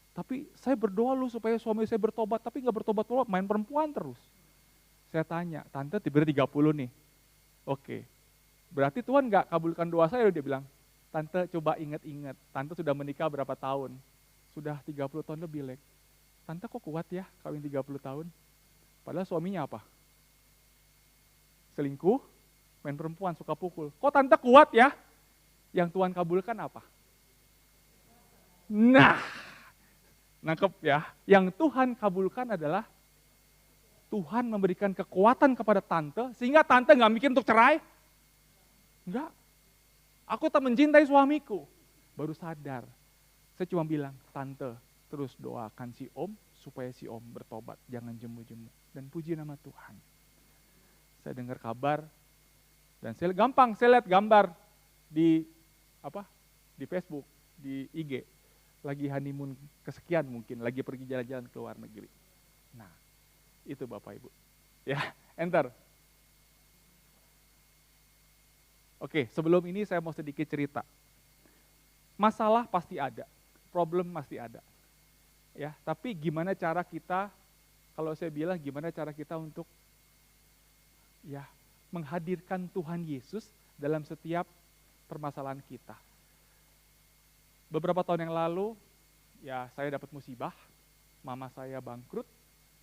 Tapi saya berdoa lu supaya suami saya bertobat, tapi nggak bertobat-tobat, main perempuan terus. Saya tanya, Tante tiba-tiba 30 nih. Oke, berarti Tuhan nggak kabulkan doa saya, dia bilang, Tante coba ingat-ingat, Tante sudah menikah berapa tahun? Sudah 30 tahun lebih, Lek. Tante kok kuat ya kawin 30 tahun? Padahal suaminya apa? Selingkuh, main perempuan, suka pukul. Kok Tante kuat ya? Yang Tuhan kabulkan apa? Nah, nangkep ya. Yang Tuhan kabulkan adalah Tuhan memberikan kekuatan kepada tante, sehingga tante nggak mikir untuk cerai. Enggak. Aku tak mencintai suamiku. Baru sadar. Saya cuma bilang, tante terus doakan si om, supaya si om bertobat. Jangan jemu-jemu. Dan puji nama Tuhan. Saya dengar kabar, dan saya lihat gambar di Facebook, di IG. Lagi honeymoon kesekian mungkin, lagi pergi jalan-jalan ke luar negeri. Nah, itu Bapak Ibu. Ya, enter. Oke, sebelum ini saya mau sedikit cerita. Masalah pasti ada, problem pasti ada. Ya, tapi gimana cara kita, kalau saya bilang gimana cara kita untuk ya menghadirkan Tuhan Yesus dalam setiap permasalahan kita. Beberapa tahun yang lalu, ya saya dapat musibah, mama saya bangkrut,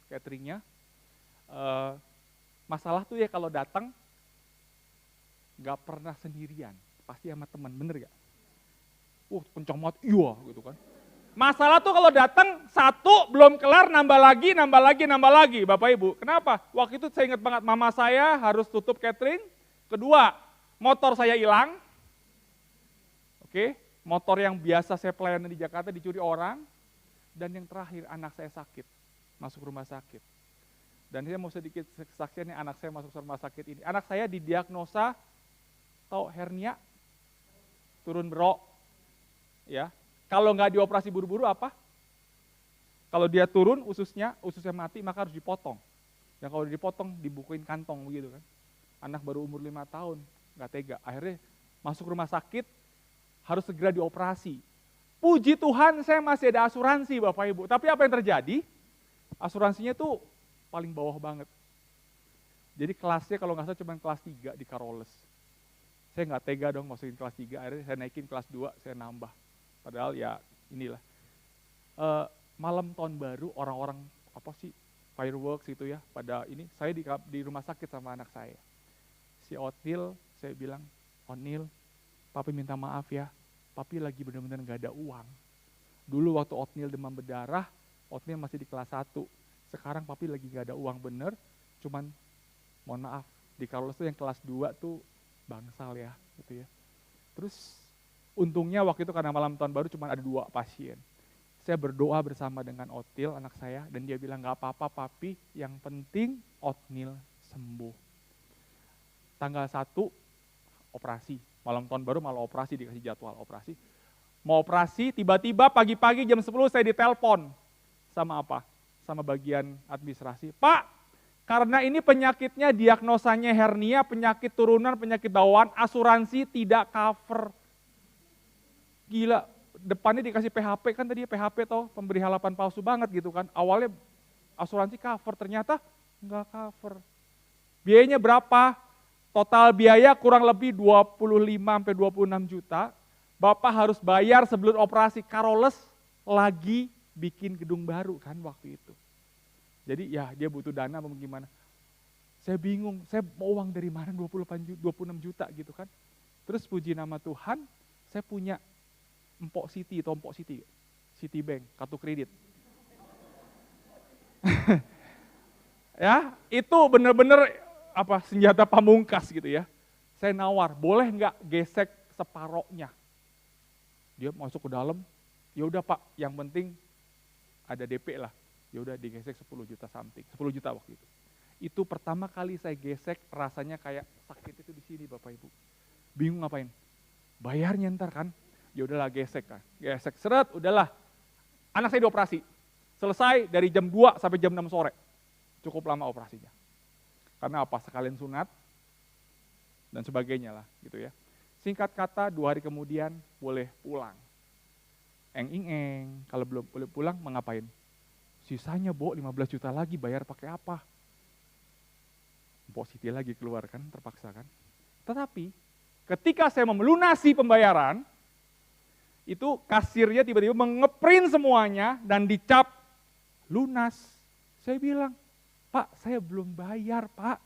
cateringnya. Masalah tuh ya kalau datang, nggak pernah sendirian, pasti sama teman, bener gak? Kencang banget, iya gitu kan. Masalah tuh kalau datang, satu belum kelar, nambah lagi, Bapak Ibu. Kenapa? Waktu itu saya ingat banget, mama saya harus tutup catering. Kedua, motor saya hilang. Oke. Motor yang biasa saya pelayanan di Jakarta dicuri orang. Dan yang terakhir, anak saya sakit, masuk rumah sakit. Dan saya mau sedikit kesaksian nih, anak saya masuk rumah sakit ini. Anak saya didiagnosa, tahu hernia, turun berok. Ya, kalau nggak dioperasi buru-buru apa? Kalau dia turun ususnya mati, maka harus dipotong. Dan kalau dipotong, dibukuin kantong begitu kan. Anak baru umur 5 tahun, nggak tega. Akhirnya masuk rumah sakit, harus segera dioperasi. Puji Tuhan saya masih ada asuransi Bapak Ibu. Tapi apa yang terjadi? Asuransinya tuh paling bawah banget. Jadi kelasnya kalau nggak salah cuma kelas 3 di Carolus. Saya nggak tega dong masukin kelas 3, akhirnya saya naikin kelas 2, saya nambah. Padahal ya inilah. Malam tahun baru orang-orang fireworks gitu ya, pada ini saya di rumah sakit sama anak saya. Si Otil, saya bilang, Onil, Papi minta maaf ya, Papi lagi benar-benar gak ada uang. Dulu waktu Otnil demam berdarah, Otnil masih di kelas 1. Sekarang Papi lagi gak ada uang bener, cuman mohon maaf, di Carlos tuh yang kelas 2 tuh bangsal ya, gitu ya. Terus untungnya waktu itu karena malam tahun baru cuma ada 2 pasien. Saya berdoa bersama dengan Otil, anak saya, dan dia bilang gak apa-apa Papi, yang penting Otnil sembuh. Tanggal 1, operasi. Malam tahun baru malah operasi, dikasih jadwal operasi. Mau operasi, tiba-tiba pagi-pagi jam 10 saya ditelepon. Sama apa? Sama bagian administrasi. Pak, karena ini penyakitnya diagnosanya hernia, penyakit turunan, penyakit bawaan, asuransi tidak cover. Gila, depannya dikasih PHP, kan tadi PHP toh, pemberi harapan palsu banget gitu kan. Awalnya asuransi cover, ternyata enggak cover. Biayanya berapa? Total biaya kurang lebih 25-26 juta. Bapak harus bayar sebelum operasi. Carolus lagi bikin gedung baru kan waktu itu. Jadi ya dia butuh dana apa gimana. Saya bingung, saya mau uang dari mana 26 juta gitu kan. Terus puji nama Tuhan, saya punya Empok City, atau Empok City, Citibank, kartu kredit. Ya, itu bener-bener senjata pamungkas gitu ya. Saya nawar, boleh nggak gesek separohnya? Dia masuk ke dalam, ya udah Pak, yang penting ada DP lah. Ya udah digesek 10 juta something, 10 juta waktu itu. Itu pertama kali saya gesek, rasanya kayak sakit itu di sini Bapak Ibu. Bingung ngapain? Bayarnya ntar kan? Ya udahlah gesek kan. Gesek seret, udahlah. Anak saya dioperasi. Selesai dari jam 2 sampai jam 6 sore. Cukup lama operasinya. Karena apa? Sekalian sunat dan sebagainya lah gitu ya. Singkat kata 2 hari kemudian boleh pulang. Eng-ing-eng, kalau belum boleh pulang mengapain? Sisanya 15 juta lagi, bayar pakai apa? Positif lagi keluar kan, terpaksa kan. Tetapi ketika saya melunasi pembayaran, itu kasirnya tiba-tiba mengeprint semuanya dan dicap lunas. Saya bilang, Pak, saya belum bayar, Pak.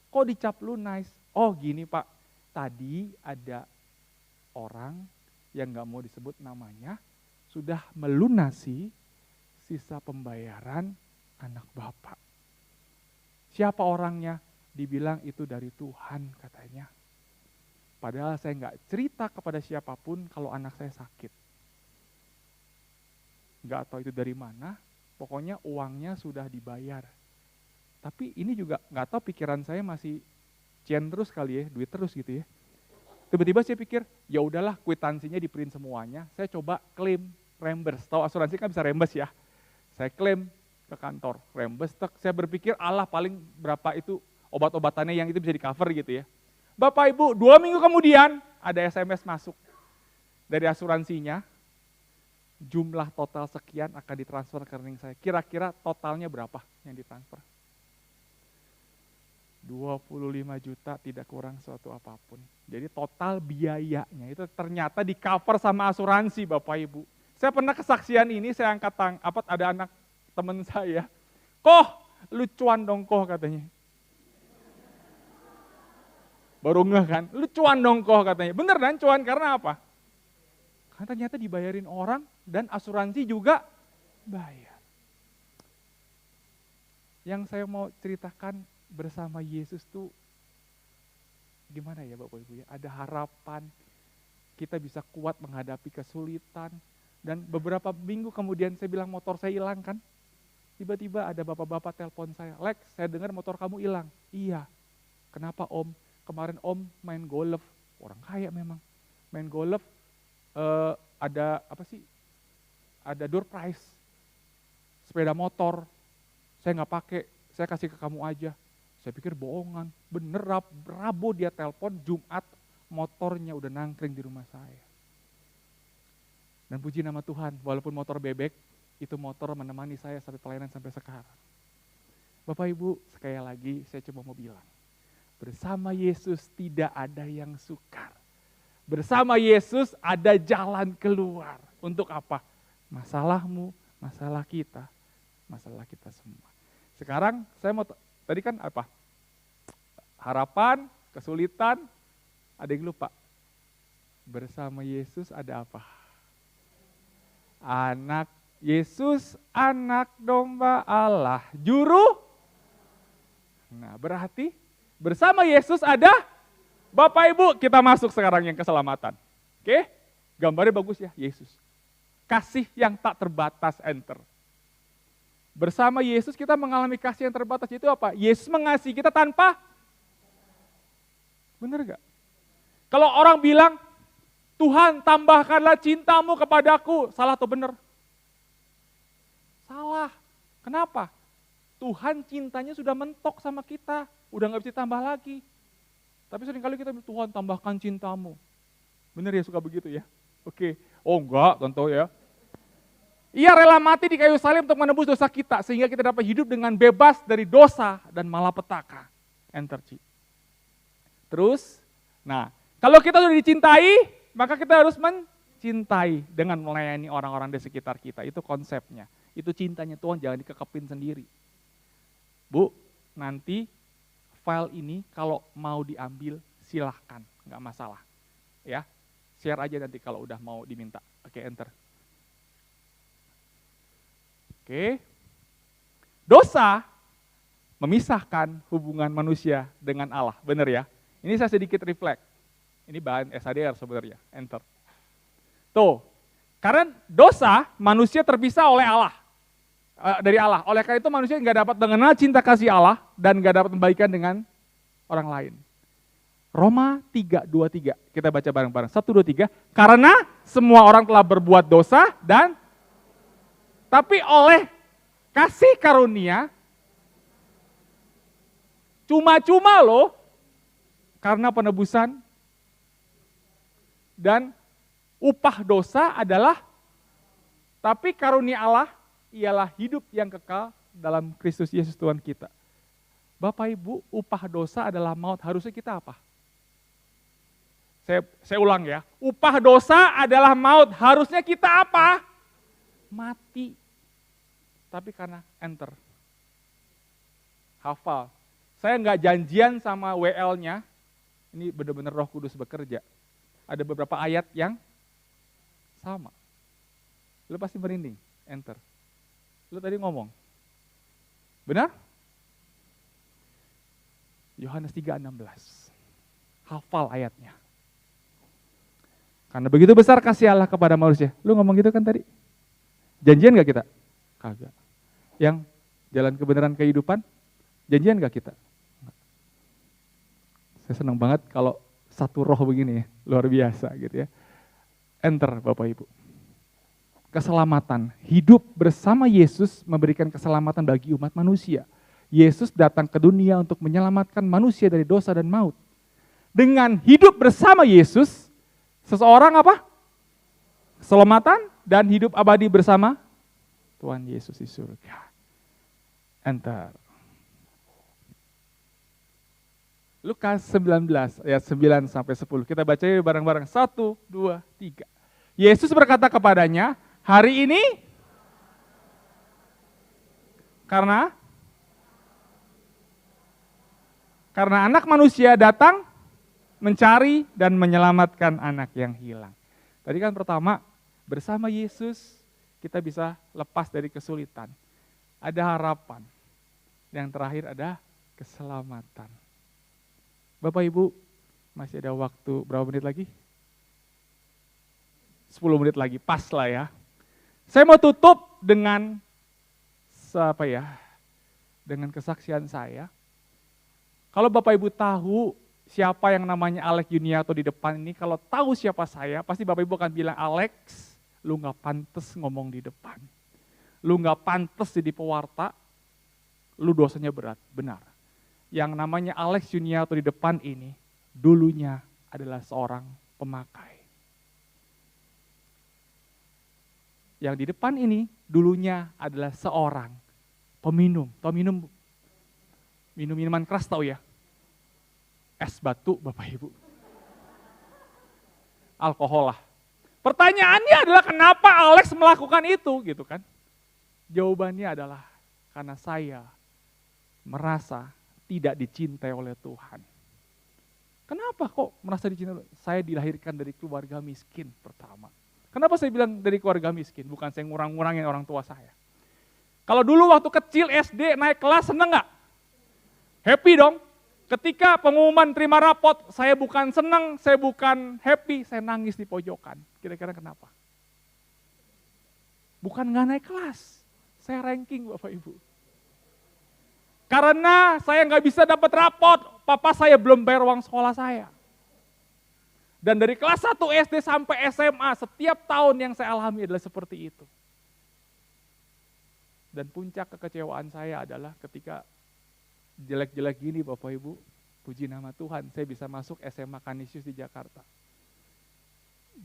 Kok dicap lunas? Oh gini, Pak. Tadi ada orang yang gak mau disebut namanya, sudah melunasi sisa pembayaran anak Bapak. Siapa orangnya? Dibilang itu dari Tuhan katanya. Padahal saya nggak cerita kepada siapapun kalau anak saya sakit. Nggak tahu itu dari mana, pokoknya uangnya sudah dibayar. Tapi ini juga nggak tahu pikiran saya masih cian terus kali ya, duit terus gitu ya. Tiba-tiba saya pikir, ya udahlah kwitansinya di print semuanya, saya coba klaim reimburse. Tahu asuransi kan bisa reimburse ya. Saya klaim ke kantor, reimburse, saya berpikir Allah paling berapa itu obat-obatannya yang itu bisa di cover gitu ya. Bapak Ibu, 2 minggu kemudian ada SMS masuk dari asuransinya, jumlah total sekian akan ditransfer ke rekening saya. Kira-kira totalnya berapa yang ditransfer? 25 juta tidak kurang suatu apapun. Jadi total biayanya itu ternyata di cover sama asuransi Bapak Ibu. Saya pernah kesaksian ini, saya angkat ada anak teman saya. Koh, lucuan dong koh katanya. Baru ngeh kan, lucuan dong koh katanya. Bener kan cuan karena apa? Karena ternyata dibayarin orang dan asuransi juga bayar. Yang saya mau ceritakan bersama Yesus tuh gimana ya Bapak Ibu ya? Ada harapan kita bisa kuat menghadapi kesulitan. Dan beberapa minggu kemudian saya bilang motor saya hilang kan. Tiba-tiba ada bapak-bapak telepon saya, Lex, saya dengar motor kamu hilang. Iya. Kenapa Om? Kemarin Om main golf, orang kaya memang. Main golf ada apa sih? Ada door prize, sepeda motor. Saya nggak pakai, saya kasih ke kamu aja. Saya pikir bohongan, bener Rabu dia telepon, Jumat motornya udah nangkring di rumah saya. Dan puji nama Tuhan, walaupun motor bebek, itu motor menemani saya sampai pelayanan sampai sekarang. Bapak Ibu, sekali lagi saya cuma mau bilang, bersama Yesus tidak ada yang sukar. Bersama Yesus ada jalan keluar. Untuk apa? Masalahmu, masalah kita semua. Sekarang saya mau, tadi kan apa? Harapan, kesulitan, ada yang lupa. Bersama Yesus ada apa? Anak Yesus, anak domba Allah, juru. Nah, berarti bersama Yesus ada, Bapak Ibu, kita masuk sekarang yang keselamatan. Oke? Gambarnya bagus ya, Yesus. Kasih yang tak terbatas, enter. Bersama Yesus kita mengalami kasih yang terbatas, itu apa? Yesus mengasihi kita tanpa, benar gak? Kalau orang bilang, Tuhan tambahkanlah cintamu kepadaku, salah atau benar? Salah. Kenapa? Tuhan cintanya sudah mentok sama kita, udah gak bisa tambah lagi. Tapi seringkali kita bilang, Tuhan tambahkan cintamu. Benar ya, suka begitu ya? Oke. Oh enggak, tentu ya. Ia rela mati di kayu salib untuk menebus dosa kita, sehingga kita dapat hidup dengan bebas dari dosa dan malapetaka. Enter Ci. Terus, nah, kalau kita sudah dicintai, maka kita harus mencintai dengan melayani orang-orang di sekitar kita. Itu konsepnya. Itu cintanya Tuhan, jangan dikekepin sendiri. Bu, nanti file ini kalau mau diambil silahkan, nggak masalah. Ya, share aja nanti kalau udah mau diminta. Oke, enter. Oke. Dosa memisahkan hubungan manusia dengan Allah, benar ya? Ini saya sedikit reflect. Ini bahan SADR sebenarnya, enter. Tuh, karena dosa manusia terpisah oleh Allah. Dari Allah. Oleh karena itu manusia nggak dapat mengenal cinta kasih Allah dan nggak dapat membaikan dengan orang lain. Roma 3:23, kita baca bareng-bareng. 1, 2, 3. Karena semua orang telah berbuat dosa dan tapi oleh kasih karunia cuma-cuma loh karena penebusan dan upah dosa adalah tapi karunia Allah ialah hidup yang kekal dalam Kristus Yesus Tuhan kita. Bapak Ibu, upah dosa adalah maut. Harusnya kita apa? Saya ulang ya. Upah dosa adalah maut. Harusnya kita apa? Mati. Tapi karena enter. Hafal. Saya nggak janjian sama WL-nya. Ini benar-benar Roh Kudus bekerja. Ada beberapa ayat yang sama. Lu pasti merinding, enter. Lu tadi ngomong. Benar? Yohanes 3:16. Hafal ayatnya. Karena begitu besar kasih Allah kepada manusia. Lu ngomong gitu kan tadi? Janjian gak kita? Kagak. Yang jalan kebenaran kehidupan, janjian gak kita? Saya senang banget kalau satu roh begini ya, luar biasa gitu ya. Enter Bapak Ibu. Keselamatan, hidup bersama Yesus memberikan keselamatan bagi umat manusia. Yesus datang ke dunia untuk menyelamatkan manusia dari dosa dan maut. Dengan hidup bersama Yesus, seseorang apa? Keselamatan dan hidup abadi bersama Tuhan Yesus di surga. Enter. Lukas 19 ayat 9 sampai 10. Kita baca bareng-bareng. 1, 2, 3. Yesus berkata kepadanya, hari ini karena anak manusia datang mencari dan menyelamatkan anak yang hilang. Tadi kan pertama, bersama Yesus kita bisa lepas dari kesulitan. Ada harapan. Yang terakhir ada keselamatan. Bapak Ibu, masih ada waktu berapa menit lagi? 10 menit lagi, pas lah ya. Saya mau tutup dengan dengan kesaksian saya. Kalau Bapak Ibu tahu siapa yang namanya Alex Yuniarto di depan ini, kalau tahu siapa saya, pasti Bapak Ibu akan bilang, Alex, lu gak pantas ngomong di depan. Lu gak pantas jadi pewarta, lu dosanya berat, benar. Yang namanya Alex Yuniarto di depan ini, dulunya adalah seorang pemakai. Yang di depan ini, dulunya adalah seorang peminum. Tahu minum minuman keras tahu ya? Es batu Bapak Ibu. Alkohol lah. Pertanyaannya adalah kenapa Alex melakukan itu gitu kan? Jawabannya adalah karena saya merasa tidak dicintai oleh Tuhan. Kenapa kok merasa dicintai? Saya dilahirkan dari keluarga miskin pertama. Kenapa saya bilang dari keluarga miskin? Bukan saya ngurang-ngurangin orang tua saya. Kalau dulu waktu kecil SD naik kelas seneng gak? Happy dong. Ketika pengumuman terima rapot, saya bukan seneng, saya bukan happy, saya nangis di pojokan. Kira-kira kenapa? Bukan gak naik kelas, saya ranking Bapak Ibu. Karena saya nggak bisa dapat rapot, papa saya belum bayar uang sekolah saya. Dan dari kelas 1 SD sampai SMA, setiap tahun yang saya alami adalah seperti itu. Dan puncak kekecewaan saya adalah ketika jelek-jelek gini Bapak Ibu, puji nama Tuhan, saya bisa masuk SMA Kanisius di Jakarta.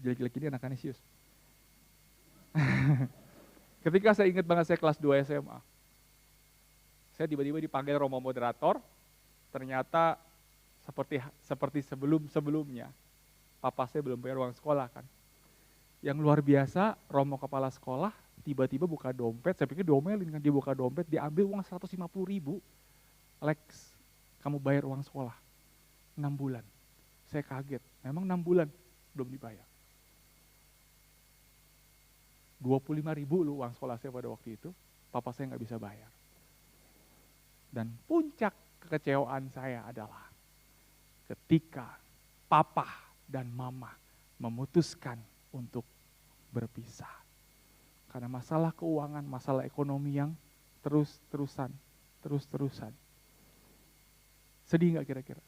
Jelek-jelek gini anak Kanisius. Ketika saya ingat banget saya kelas 2 SMA, saya tiba-tiba dipanggil Romo moderator, ternyata seperti sebelum-sebelumnya, papa saya belum bayar uang sekolah kan. Yang luar biasa, Romo kepala sekolah tiba-tiba buka dompet, saya pikir diomelin kan, dia buka dompet, diambil uang 150.000. Alex, kamu bayar uang sekolah 6 bulan. Saya kaget, memang 6 bulan belum dibayar. 25.000 lu uang sekolah saya pada waktu itu, papa saya nggak bisa bayar. Dan puncak kekecewaan saya adalah ketika papa dan mama memutuskan untuk berpisah. Karena masalah keuangan, masalah ekonomi yang terus-terusan. Sedih nggak kira-kira?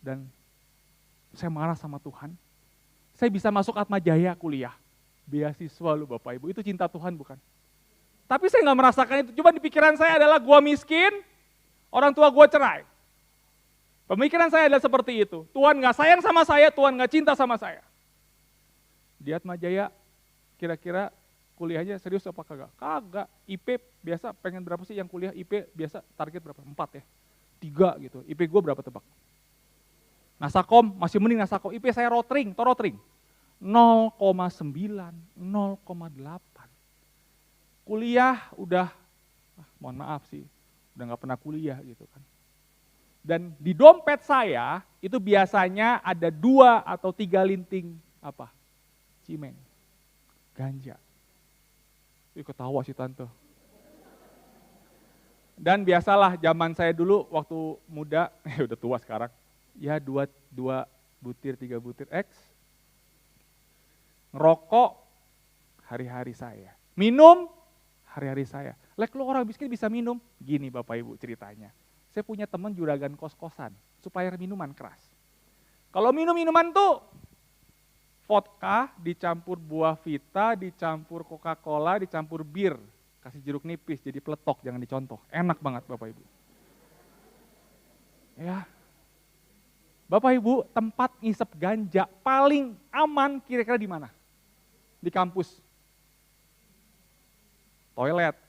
Dan saya marah sama Tuhan. Saya bisa masuk Atmajaya kuliah. Beasiswa lu Bapak Ibu, itu cinta Tuhan bukan? Tapi saya nggak merasakan itu. Cuma di pikiran saya adalah gua miskin, orang tua gua cerai. Pemikiran saya adalah seperti itu. Tuhan nggak sayang sama saya, Tuhan nggak cinta sama saya. Di Atmajaya, kira-kira kuliahnya serius apa kagak? Kagak. IP biasa pengen berapa sih yang kuliah IP biasa target berapa? 4 ya? 3 gitu. IP gue berapa tebak? Nasakom, masih mending Nasakom. IP saya rotring, tau rotring? 0,9, 0,8. Kuliah udah, mohon maaf sih, udah gak pernah kuliah gitu kan. Dan di dompet saya itu biasanya ada 2 atau 3 linting cimeng, ganja. Ketawa si tante. Dan biasalah zaman saya dulu waktu muda, udah tua sekarang, ya 2 butir, 3 butir X. Ngerokok hari-hari saya. Minum hari-hari saya. Lek lu orang miskin bisa minum? Gini Bapak Ibu ceritanya. Saya punya teman juragan kos-kosan, supaya minuman keras. Kalau minum-minuman tuh, vodka dicampur buah vita, dicampur Coca-Cola, dicampur bir. Kasih jeruk nipis, jadi peletok, jangan dicontoh. Enak banget Bapak Ibu. Ya, Bapak Ibu, tempat ngisep ganja paling aman kira-kira di mana? Di kampus. Toilet.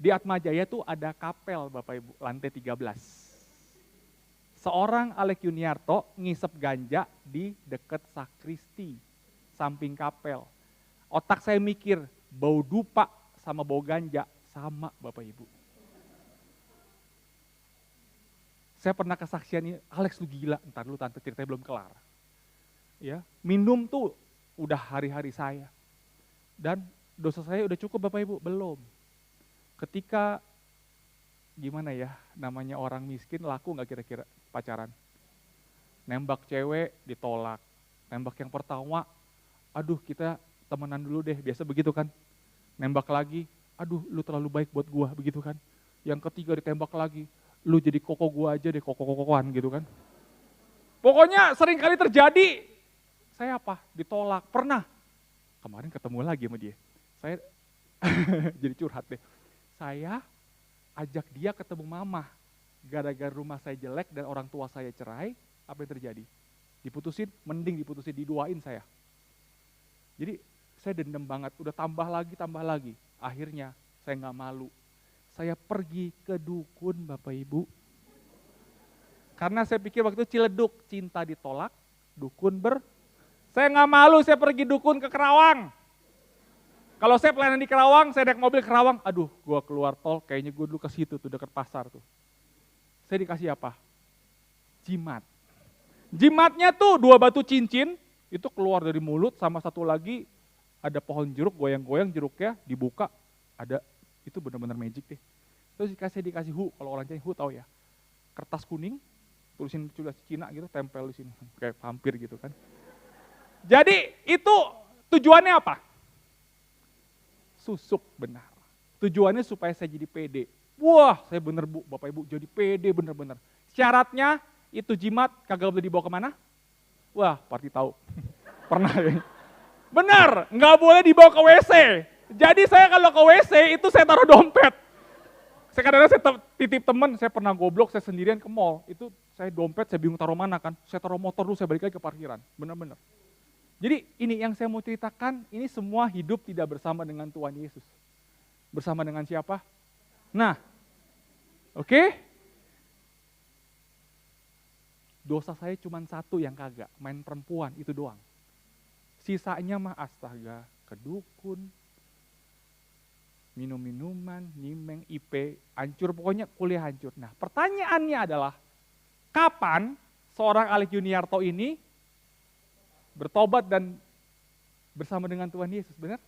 Di Atmajaya tuh ada kapel Bapak Ibu, lantai 13. Seorang Alek Yuniarto ngisep ganja di dekat sakristi, samping kapel. Otak saya mikir, bau dupa sama bau ganja sama Bapak Ibu. Saya pernah kesaksian ini, Alex lu gila, entar dulu tante ceritanya belum kelar. Ya, minum tuh udah hari-hari saya. Dan dosa saya udah cukup Bapak Ibu, belum. Ketika gimana ya, namanya orang miskin laku nggak kira-kira pacaran? Nembak cewek ditolak, nembak yang pertama, aduh kita temenan dulu deh, biasa begitu kan. Nembak lagi, aduh lu terlalu baik buat gua, begitu kan. Yang ketiga ditembak lagi, lu jadi koko gua aja deh, koko-kokoan gitu kan. Pokoknya sering kali terjadi, saya apa? Ditolak, pernah. Kemarin ketemu lagi sama dia, saya jadi curhat deh. Saya ajak dia ketemu mama, gara-gara rumah saya jelek dan orang tua saya cerai, apa yang terjadi? Diputusin, mending diputusin, diduain saya. Jadi saya dendam banget, udah tambah lagi. Akhirnya saya nggak malu. Saya pergi ke dukun Bapak Ibu. Karena saya pikir waktu itu Ciledug, cinta ditolak, dukun Saya nggak malu, saya pergi dukun ke Kerawang. Kalau saya pelayanan di Kerawang, saya naik mobil Kerawang, aduh gua keluar tol, kayaknya gue dulu ke situ tuh, dekat pasar tuh. Saya dikasih apa? Jimat. Jimatnya tuh 2 batu cincin, itu keluar dari mulut, sama satu lagi ada pohon jeruk, goyang-goyang jeruknya, dibuka, ada, itu benar-benar magic deh. Terus dikasih kalau orang Cina tahu ya, kertas kuning, tulisin tulis Cina gitu, tempel di sini, kayak vampir gitu kan. Jadi itu tujuannya apa? Susuk benar. Tujuannya supaya saya jadi pede. Wah, saya bener Bu, Bapak Ibu, jadi pede bener-bener. Syaratnya itu jimat kagak boleh dibawa kemana? Wah, pasti tahu. Pernah ya. Benar, nggak boleh dibawa ke WC. Jadi saya kalau ke WC itu saya taruh dompet. Saya kadang-kadang saya titip teman, saya pernah goblok, saya sendirian ke mall. Itu saya dompet, saya bingung taruh mana kan. Saya taruh motor dulu, saya balik lagi ke parkiran. Benar-benar. Jadi ini yang saya mau ceritakan, ini semua hidup tidak bersama dengan Tuhan Yesus. Bersama dengan siapa? Nah, oke? Dosa saya cuma satu yang kagak, main perempuan, itu doang. Sisanya mah astaga, kedukun, minum-minuman, nyimeng, IP, hancur, pokoknya kuliah hancur. Nah pertanyaannya adalah, kapan seorang Alek Yuniarto ini bertobat dan bersama dengan Tuhan Yesus, benar?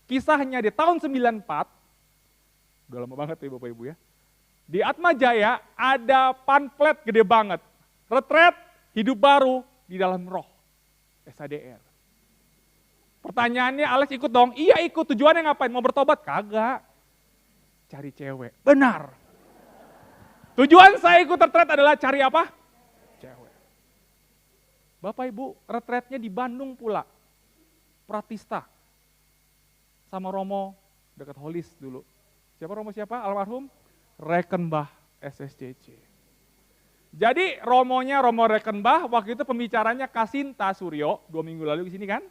Kisahnya di tahun 94, udah lama banget ya Bapak Ibu ya, di Atmajaya ada pamflet gede banget, retret hidup baru di dalam roh, SADR. Pertanyaannya, Alex ikut dong? Iya ikut, tujuannya ngapain? Mau bertobat? Kagak. Cari cewek. Benar. Tujuan saya ikut retret adalah cari apa? Cewek. Bapak Ibu, retretnya di Bandung pula. Pratista. Sama Romo, dekat Holis dulu. Siapa Romo siapa? Almarhum? Rekenbah SSCC. Jadi Romo Rekenbah, waktu itu pembicaranya Kasinta Suryo, 2 minggu lalu di sini kan?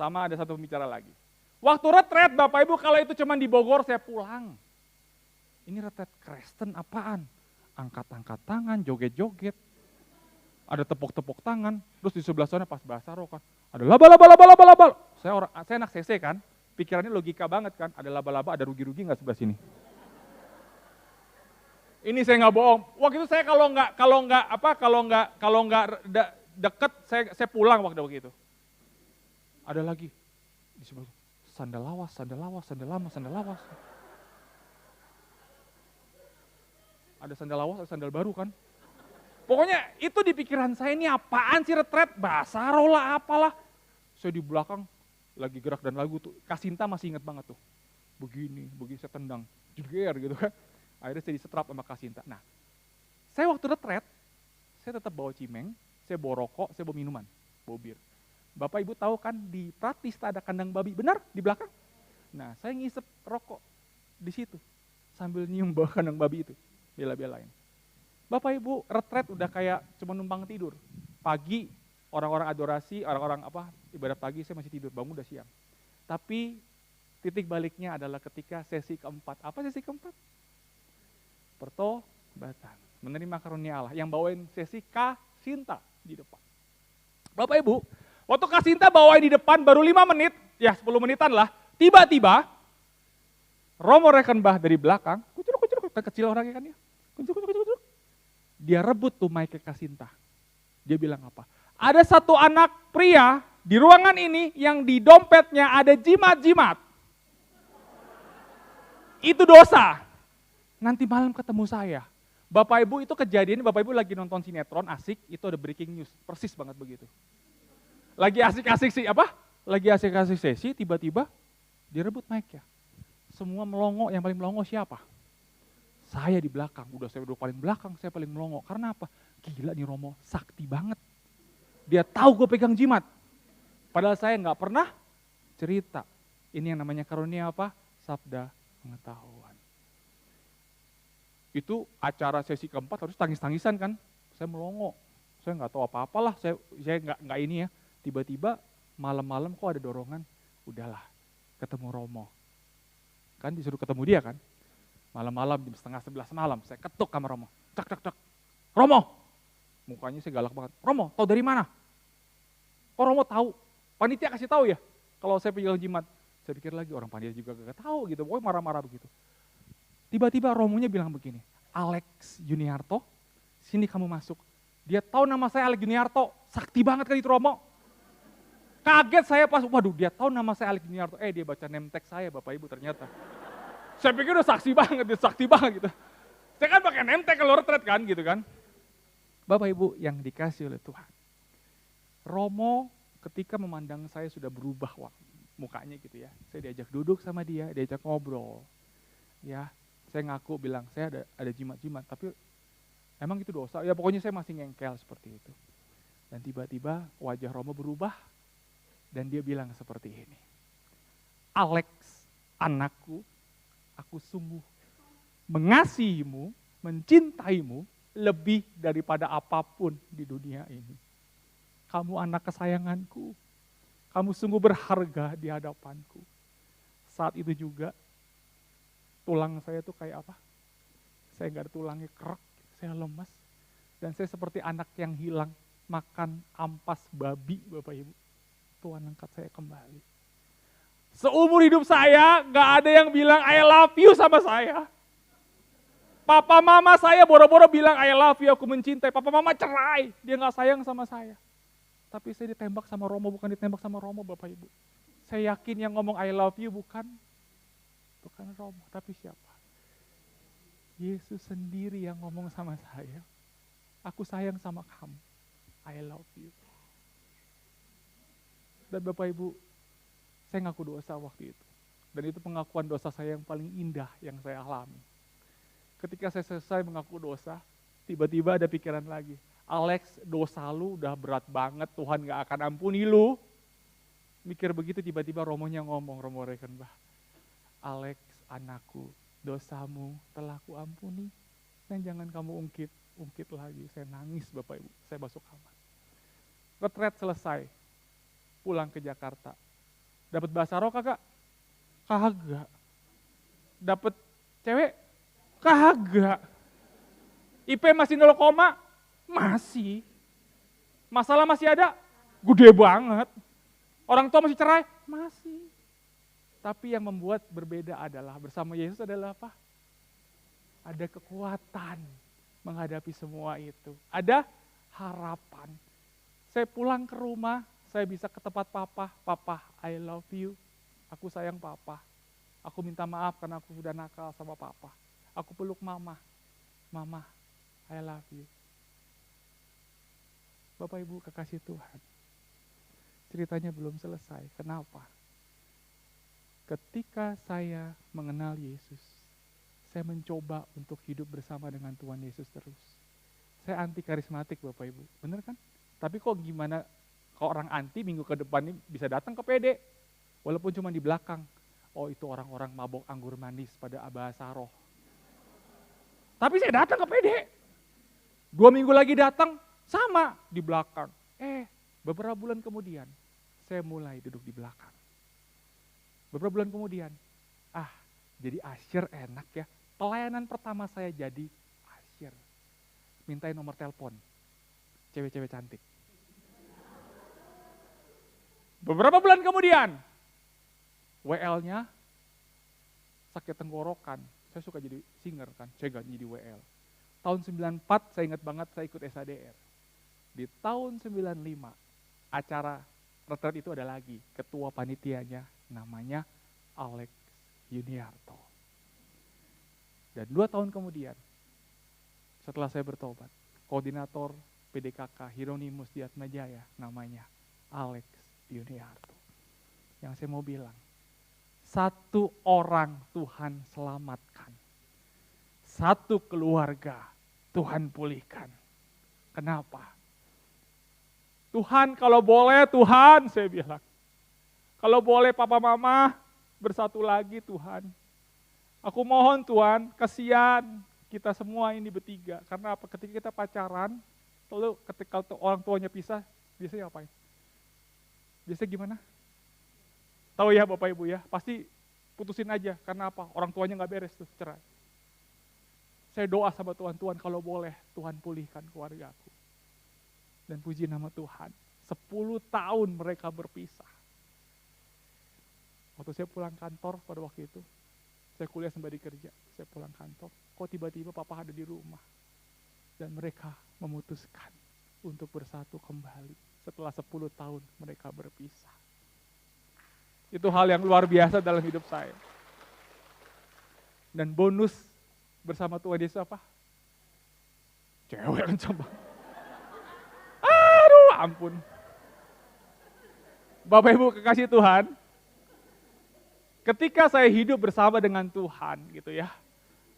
Sama ada satu pembicara lagi. Waktu retret Bapak Ibu, kalau itu cuma di Bogor saya pulang. Ini retret Kristen apaan? Angkat-angkat tangan, joget-joget. Ada tepuk-tepuk tangan, terus di sebelah sana pas bahasa roh kan, ada laba-laba. Saya anak CC kan, pikirannya logika banget kan, ada laba-laba, ada rugi-rugi nggak sebelah sini? Ini saya nggak bohong. Waktu itu saya kalau nggak deket, saya pulang waktu itu. Ada lagi di sebelah, Sandal lawas, sandal lawas, sandal lama, sandal lawas. Ada sandal lawas, ada sandal baru kan. Pokoknya itu di pikiran saya, ini apaan sih retret, basaro lah apalah. Saya di belakang lagi gerak dan lagu tuh, Kasinta masih ingat banget tuh. Begini saya tendang, jeger gitu kan. Akhirnya saya disetrap sama Kasinta. Nah, saya waktu retret, saya tetap bawa cimeng, saya bawa rokok, saya bawa minuman, bawa bir. Bapak Ibu tahu kan di Pratista ada kandang babi, benar di belakang? Nah, saya ngisep rokok di situ sambil nyium bawah kandang babi itu, bela-belain. Bapak Ibu retret udah kayak cuma numpang tidur. Pagi orang-orang adorasi, orang-orang ibadah pagi saya masih tidur, bangun udah siang. Tapi titik baliknya adalah ketika sesi keempat. Apa sesi keempat? Pertobatan, menerima karunia Allah. Yang bawain sesi Kasinta di depan. Bapak Ibu, waktu Kasinta bawain di depan baru 5 menit, ya 10 menitan lah, tiba-tiba Romo Rekenbah dari belakang, kucuruk, kecil orangnya kan ya, kucuruk. Dia rebut tuh mic Kasinta. Dia bilang apa? Ada satu anak pria di ruangan ini yang di dompetnya ada jimat-jimat. Itu dosa. Nanti malam ketemu saya. Bapak Ibu itu kejadian, Bapak Ibu lagi nonton sinetron asik, itu ada breaking news, persis banget begitu. Lagi asik-asik sih, Lagi asik-asik sesi, tiba-tiba direbut mic-nya. Semua melongo, yang paling melongo siapa? Saya di belakang, saya udah paling belakang, saya paling melongo. Karena apa? Gila nih Romo, sakti banget. Dia tahu gue pegang jimat. Padahal saya nggak pernah cerita. Ini yang namanya karunia apa? Sabda pengetahuan. Itu acara sesi keempat harus tangis-tangisan kan? Saya melongo, saya nggak tahu apa-apalah, saya nggak ini ya. Tiba-tiba malam-malam kok ada dorongan, udahlah ketemu Romo. Kan disuruh ketemu dia kan? Malam-malam jam 10:30 malam, saya ketuk sama Romo. Cak. Romo! Mukanya saya galak banget. Romo, tahu dari mana? Kok Romo tahu? Panitia kasih tahu ya? Kalau saya pegang jimat. Saya pikir lagi, orang panitia juga gak tahu gitu. Pokoknya marah-marah begitu. Tiba-tiba Romonya bilang begini, Alex Juniarto, sini kamu masuk. Dia tahu nama saya Alex Juniarto, sakti banget kan itu Romo. Kaget saya pas, waduh dia tahu nama saya Alex Juniarto. Dia baca name tag saya Bapak Ibu ternyata. Saya pikir udah sakti banget gitu. Saya kan pakai name tag kalau retret kan gitu kan. Bapak Ibu yang dikasih oleh Tuhan. Romo ketika memandang saya sudah berubah mukanya gitu ya. Saya diajak duduk sama dia, diajak ngobrol. Ya, saya ngaku bilang saya ada jimat-jimat, tapi emang itu dosa. Ya pokoknya saya masih ngengkel seperti itu. Dan tiba-tiba wajah Romo berubah dan dia bilang seperti ini. Alex, anakku, aku sungguh mengasihimu, mencintaimu lebih daripada apapun di dunia ini. Kamu anak kesayanganku, kamu sungguh berharga di hadapanku. Saat itu juga tulang saya tuh kayak apa? Saya nggak ada tulangnya, kerak, saya lemas. Dan saya seperti anak yang hilang, makan ampas babi Bapak Ibu. Tuhan angkat saya kembali. Seumur hidup saya nggak ada yang bilang I love you sama saya. Papa mama saya boro-boro bilang I love you, aku mencintai. Papa mama cerai, dia nggak sayang sama saya. Tapi saya ditembak sama Romo, bukan ditembak sama Romo Bapak Ibu. Saya yakin yang ngomong I love you bukan Romo, tapi siapa? Yesus sendiri yang ngomong sama saya. Aku sayang sama kamu, I love you. Dan Bapak Ibu, saya ngaku dosa waktu itu. Dan itu pengakuan dosa saya yang paling indah yang saya alami. Ketika saya selesai mengaku dosa, tiba-tiba ada pikiran lagi. Alex, dosa lu udah berat banget, Tuhan gak akan ampuni lu. Mikir begitu, tiba-tiba Romonya ngomong, Romo Rekenbah. Alex, anakku, dosamu telah ku ampuni. Dan jangan kamu ungkit lagi. Saya nangis Bapak Ibu, saya masuk kamar. Retret selesai, pulang ke Jakarta. Dapat basaro kagak? Kagak. Dapat cewek? Kagak. IP masih 0, masih. Masalah masih ada? Gede banget. Orang tua masih cerai? Masih. Tapi yang membuat berbeda adalah bersama Yesus adalah apa? Ada kekuatan menghadapi semua itu. Ada harapan. Saya pulang ke rumah, saya bisa ke tempat papa, I love you. Aku sayang papa. Aku minta maaf karena aku sudah nakal sama papa. Aku peluk mama. Mama, I love you. Bapak Ibu kekasih Tuhan. Ceritanya belum selesai. Kenapa? Ketika saya mengenal Yesus, saya mencoba untuk hidup bersama dengan Tuhan Yesus terus. Saya anti karismatik Bapak Ibu, bener kan? Tapi kok gimana kalau orang anti minggu ke depan ini bisa datang ke PD, walaupun cuma di belakang. Oh itu orang-orang mabok anggur manis pada bahasa roh. Tapi saya datang ke PD. 2 minggu lagi datang, sama di belakang. Beberapa bulan kemudian, saya mulai duduk di belakang. Beberapa bulan kemudian, jadi usher enak ya. Pelayanan pertama saya jadi usher. Mintain nomor telepon, cewek-cewek cantik. Beberapa bulan kemudian, WL-nya sakit tenggorokan. Saya suka jadi singer kan, saya ganti jadi WL. Tahun 94 saya ingat banget saya ikut SADR. Di tahun 95 acara retret itu ada lagi. Ketua panitianya namanya Alex Yuniarto. Dan 2 tahun kemudian setelah saya bertobat, koordinator PDKK Hieronymus di Atmajaya namanya Alex Yuniarto. Yang saya mau bilang, 1 orang Tuhan selamatkan. 1 keluarga Tuhan pulihkan. Kenapa? Tuhan kalau boleh Tuhan, saya bilang. Kalau boleh papa mama bersatu lagi Tuhan. Aku mohon Tuhan, kasihan kita semua ini bertiga. Karena apa? Ketika kita pacaran, lalu ketika orang tuanya pisah, biasanya ngapain? Biasanya gimana? Tahu ya Bapak Ibu ya, pasti putusin aja. Karena apa? Orang tuanya nggak beres tuh, cerai. Saya doa sama Tuhan, Tuhan kalau boleh Tuhan pulihkan keluargaku. Dan puji nama Tuhan, 10 tahun mereka berpisah. Waktu saya pulang kantor pada waktu itu, saya kuliah sembari kerja, saya pulang kantor, kok tiba-tiba papa ada di rumah. Dan mereka memutuskan untuk bersatu kembali setelah 10 tahun mereka berpisah. Itu hal yang luar biasa dalam hidup saya. Dan bonus bersama Tuhan Yesus apa? Cewek yang coba. Aduh ampun. Bapak Ibu kekasih Tuhan, ketika saya hidup bersama dengan Tuhan gitu ya,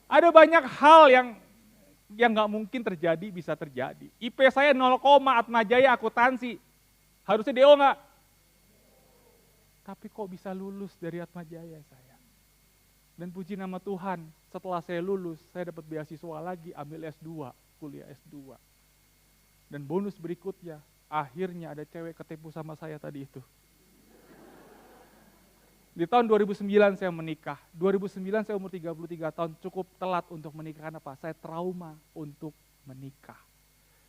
ada banyak hal yang nggak mungkin terjadi bisa terjadi. IP saya 0, Atmajaya akuntansi, harusnya DO nggak? Tapi kok bisa lulus dari Atmajaya saya? Dan puji nama Tuhan, setelah saya lulus, saya dapat beasiswa lagi, ambil S2, kuliah S2. Dan bonus berikutnya, akhirnya ada cewek ketipu sama saya tadi itu. Di tahun 2009 saya menikah. 2009 saya umur 33 tahun, cukup telat untuk menikah. Karena apa? Saya trauma untuk menikah.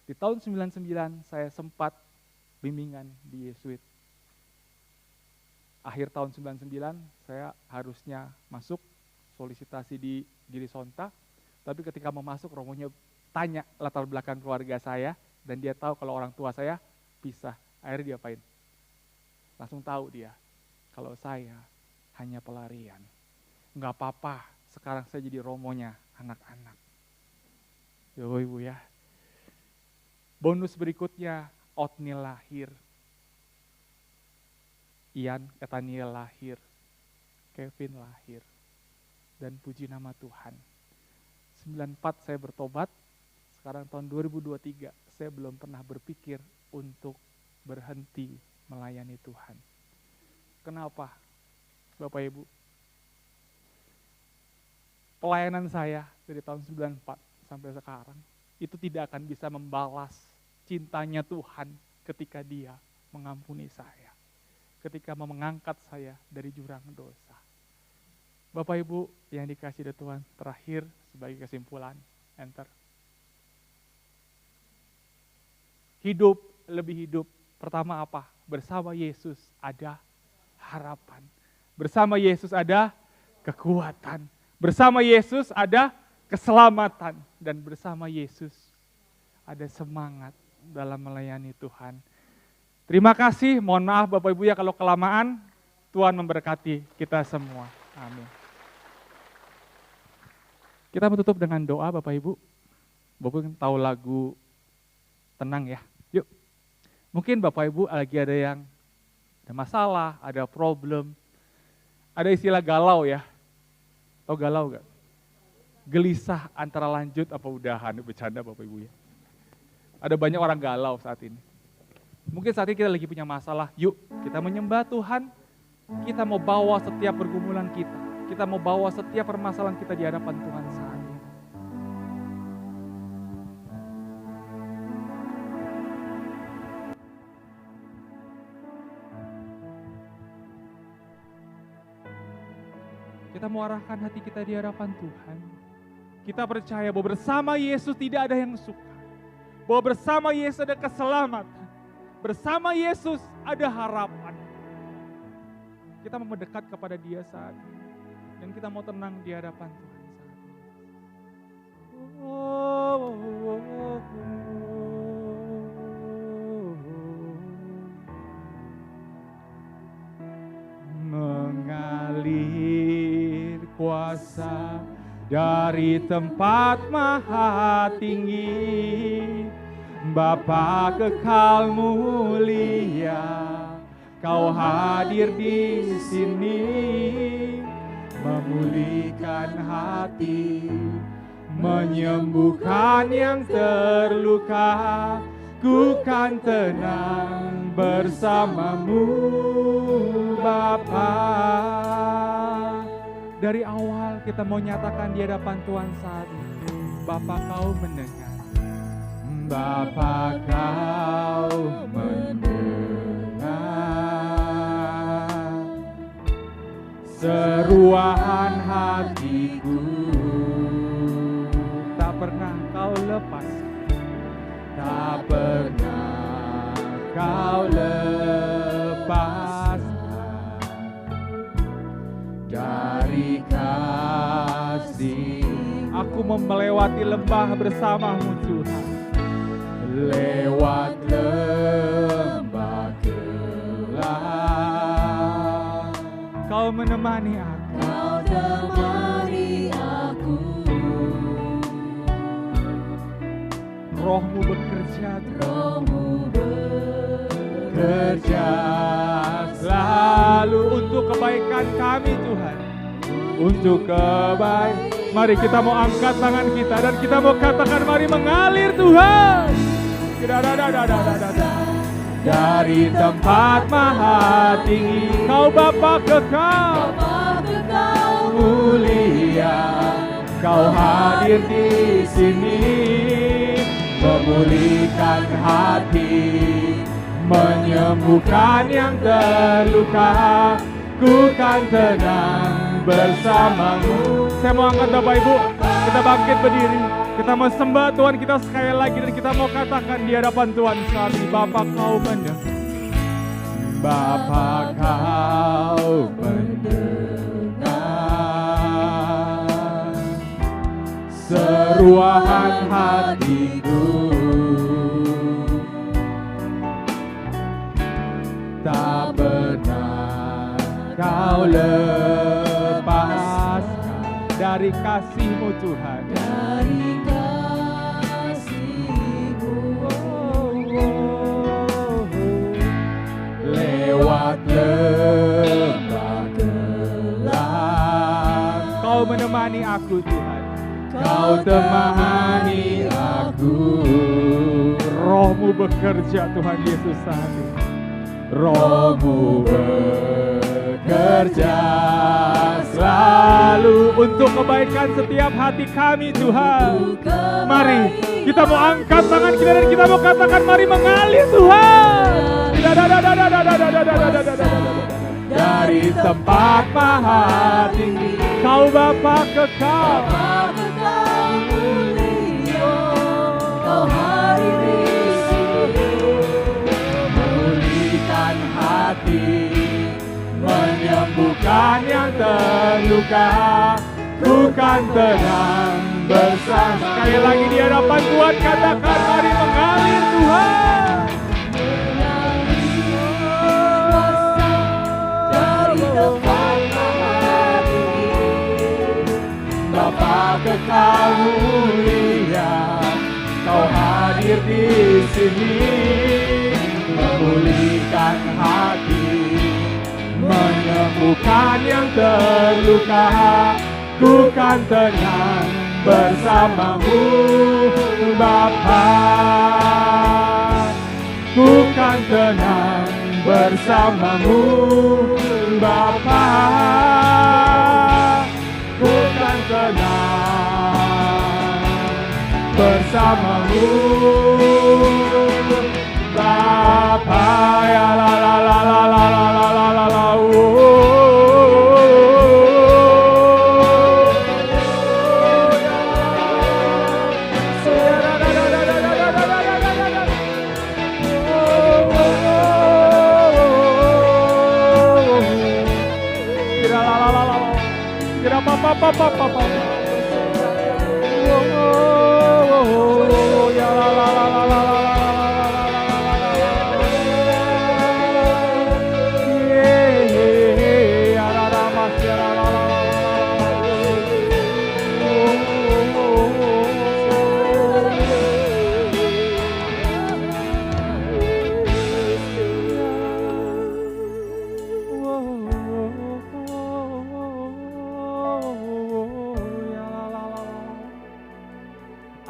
Di tahun 99 saya sempat bimbingan di Yesuit. Akhir tahun 99 saya harusnya masuk solisitasi di Giri Sonta. Tapi ketika mau masuk, romonya tanya latar belakang keluarga saya. Dan dia tahu kalau orang tua saya pisah. Akhirnya dia apain? Langsung tahu dia. Kalau saya hanya pelarian. Enggak apa-apa, sekarang saya jadi romonya anak-anak. Yo Ibu ya. Bonus berikutnya, Otnil lahir. Ian, Etaniel lahir. Kevin lahir. Dan puji nama Tuhan. 94 saya bertobat, sekarang tahun 2023 saya belum pernah berpikir untuk berhenti melayani Tuhan. Kenapa? Bapak Ibu, pelayanan saya dari tahun 94 sampai sekarang, itu tidak akan bisa membalas cintanya Tuhan ketika Dia mengampuni saya, ketika mau mengangkat saya dari jurang dosa. Bapak Ibu yang dikasihi oleh Tuhan, terakhir sebagai kesimpulan, enter. Hidup lebih hidup, pertama apa? Bersama Yesus ada harapan. Bersama Yesus ada kekuatan. Bersama Yesus ada keselamatan. Dan bersama Yesus ada semangat dalam melayani Tuhan. Terima kasih, mohon maaf Bapak Ibu ya kalau kelamaan. Tuhan memberkati kita semua. Amin. Kita menutup dengan doa Bapak Ibu. Bapak Ibu tahu lagu Tenang ya. Yuk. Mungkin Bapak Ibu lagi ada yang ada masalah, ada problem. Ada istilah galau ya. Tahu galau gak? Gelisah antara lanjut apa udahan. Bercanda Bapak Ibu ya. Ada banyak orang galau saat ini. Mungkin saat ini kita lagi punya masalah. Yuk kita menyembah Tuhan. Kita mau bawa setiap pergumulan kita. Kita mau bawa setiap permasalahan kita di hadapan Tuhan saat ini. Kita mau arahkan hati kita di hadapan Tuhan. Kita percaya bahwa bersama Yesus tidak ada yang suka. Bahwa bersama Yesus ada keselamatan. Bersama Yesus ada harapan. Kita mau mendekat kepada Dia saat ini. Dan kita mau tenang di hadapan Tuhan saat ini. Mengalir kuasa dari tempat maha tinggi, Bapa kekal mulia, Kau hadir di sini, memulihkan hati, menyembuhkan yang terluka. Ku kan tenang bersamamu Bapa. Dari awal kita mau nyatakan di hadapan Tuhan saat ini, Bapa Kau mendengar. Bapa Kau mendengar seruan hatiku, tak pernah Kau lepas, tak pernah Kau lepaskan dari kasih. Aku mau melewati lembah bersamamu Tuhan. Lewat lembah gelap, Kau menemani aku. Kau temani aku. Roh-Mu bekerja, Roh-Mu bekerja selalu untuk kebaikan kami Tuhan. Untuk kebaikan. Mari kita mau angkat tangan kita dan kita mau katakan mari mengalir Tuhan. Dari tempat maha tinggi, Kau Bapa kekal mulia, Kau hadir di sini, memulihkan hati, menyembuhkan yang terluka. Ku kan tenang bersamamu. Saya mau angkat Bapak Ibu, kita bangkit berdiri. Kita mau sembah Tuhan kita sekali lagi dan kita mau katakan di hadapan Tuhan saat ini, Bapa Kau mendengar. Bapa Kau mendengar seruan hatiku, tak pernah Kau lepaskan dari kasih-Mu Tuhan. dari kasih-Mu. Lewat lembah gelap, Kau menemani aku Tuhan. Kau temani aku. Roh-Mu bekerja Tuhan Yesus saat ini. Roh-Mu bekerja selalu untuk kebaikan setiap hati kami Tuhan. Mari kita mau angkat tangan kita dan kita mau katakan mari mengalir Tuhan. Dari tempat maha tinggi, Kau Bapa kekal. Kau hadir di sini, memulihkan hati, menyembuhkan yang terluka. Ku kan tenang bersama. Sekali lagi di hadapan Tuhan katakan mari mengalir Tuhan. dari kasih memulihkan hati, menyembuhkan yang terluka. Ku kan tenang bersamamu Bapa, ku kan tenang bersamamu Bapa, ku kan tenang bersamamu Bapa. Ya la la la la la la la la la la.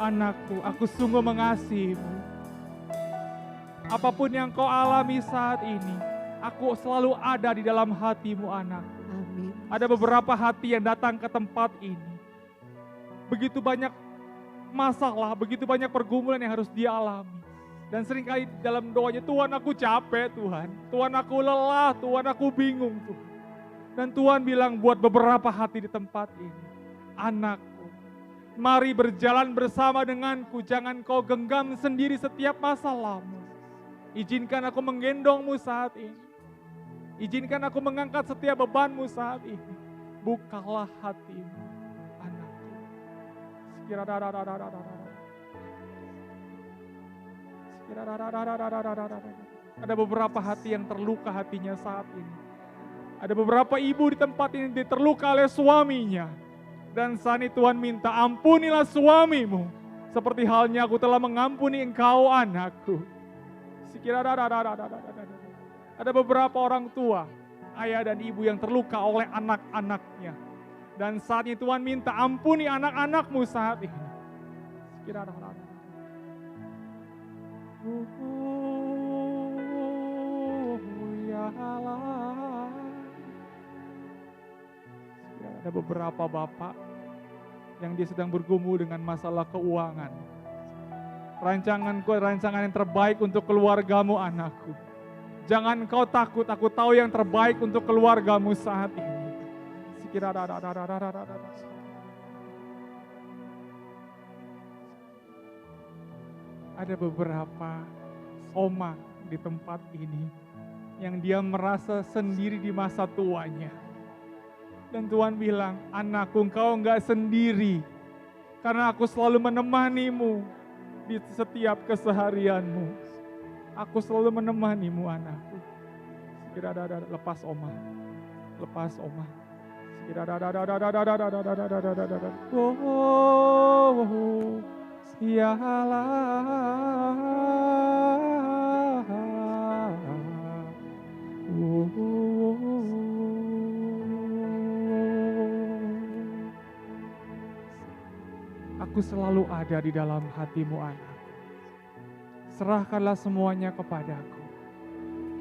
Anakku, aku sungguh mengasihimu. Apapun yang kau alami saat ini, aku selalu ada di dalam hatimu, anakku. Amin. Ada beberapa hati yang datang ke tempat ini. Begitu banyak masalah, begitu banyak pergumulan yang harus dia alami. Dan seringkali dalam doanya, Tuhan aku capek Tuhan. Tuhan aku lelah, Tuhan aku bingung Tuhan. Dan Tuhan bilang buat beberapa hati di tempat ini, anakku, mari berjalan bersama denganku, jangan kau genggam sendiri setiap masalahmu. Izinkan aku menggendongmu saat ini. Izinkan aku mengangkat setiap bebanmu saat ini. Bukalah hatimu, anakku. Ada beberapa hati yang terluka hatinya saat ini. Ada beberapa ibu di tempat ini terluka oleh suaminya. Dan saat ini Tuhan minta, ampunilah suamimu. Seperti halnya aku telah mengampuni engkau, anakku. Ada beberapa orang tua, ayah dan ibu yang terluka oleh anak-anaknya. Dan saat ini Tuhan minta, ampuni anak-anakmu saat ini. Ada beberapa bapak yang dia sedang bergumul dengan masalah keuangan. Rancangan yang terbaik untuk keluargamu, anakku. Jangan kau takut, aku tahu yang terbaik untuk keluargamu saat ini. Ada beberapa oma di tempat ini yang dia merasa sendiri di masa tuanya. Dan Tuhan bilang, anakku, engkau enggak sendiri. Karena aku selalu menemanimu di setiap keseharianmu. Aku selalu menemanimu, anakku. Lepas oma. Lepas oma. Aku selalu ada di dalam hatimu, anakku. Serahkanlah semuanya kepadaku.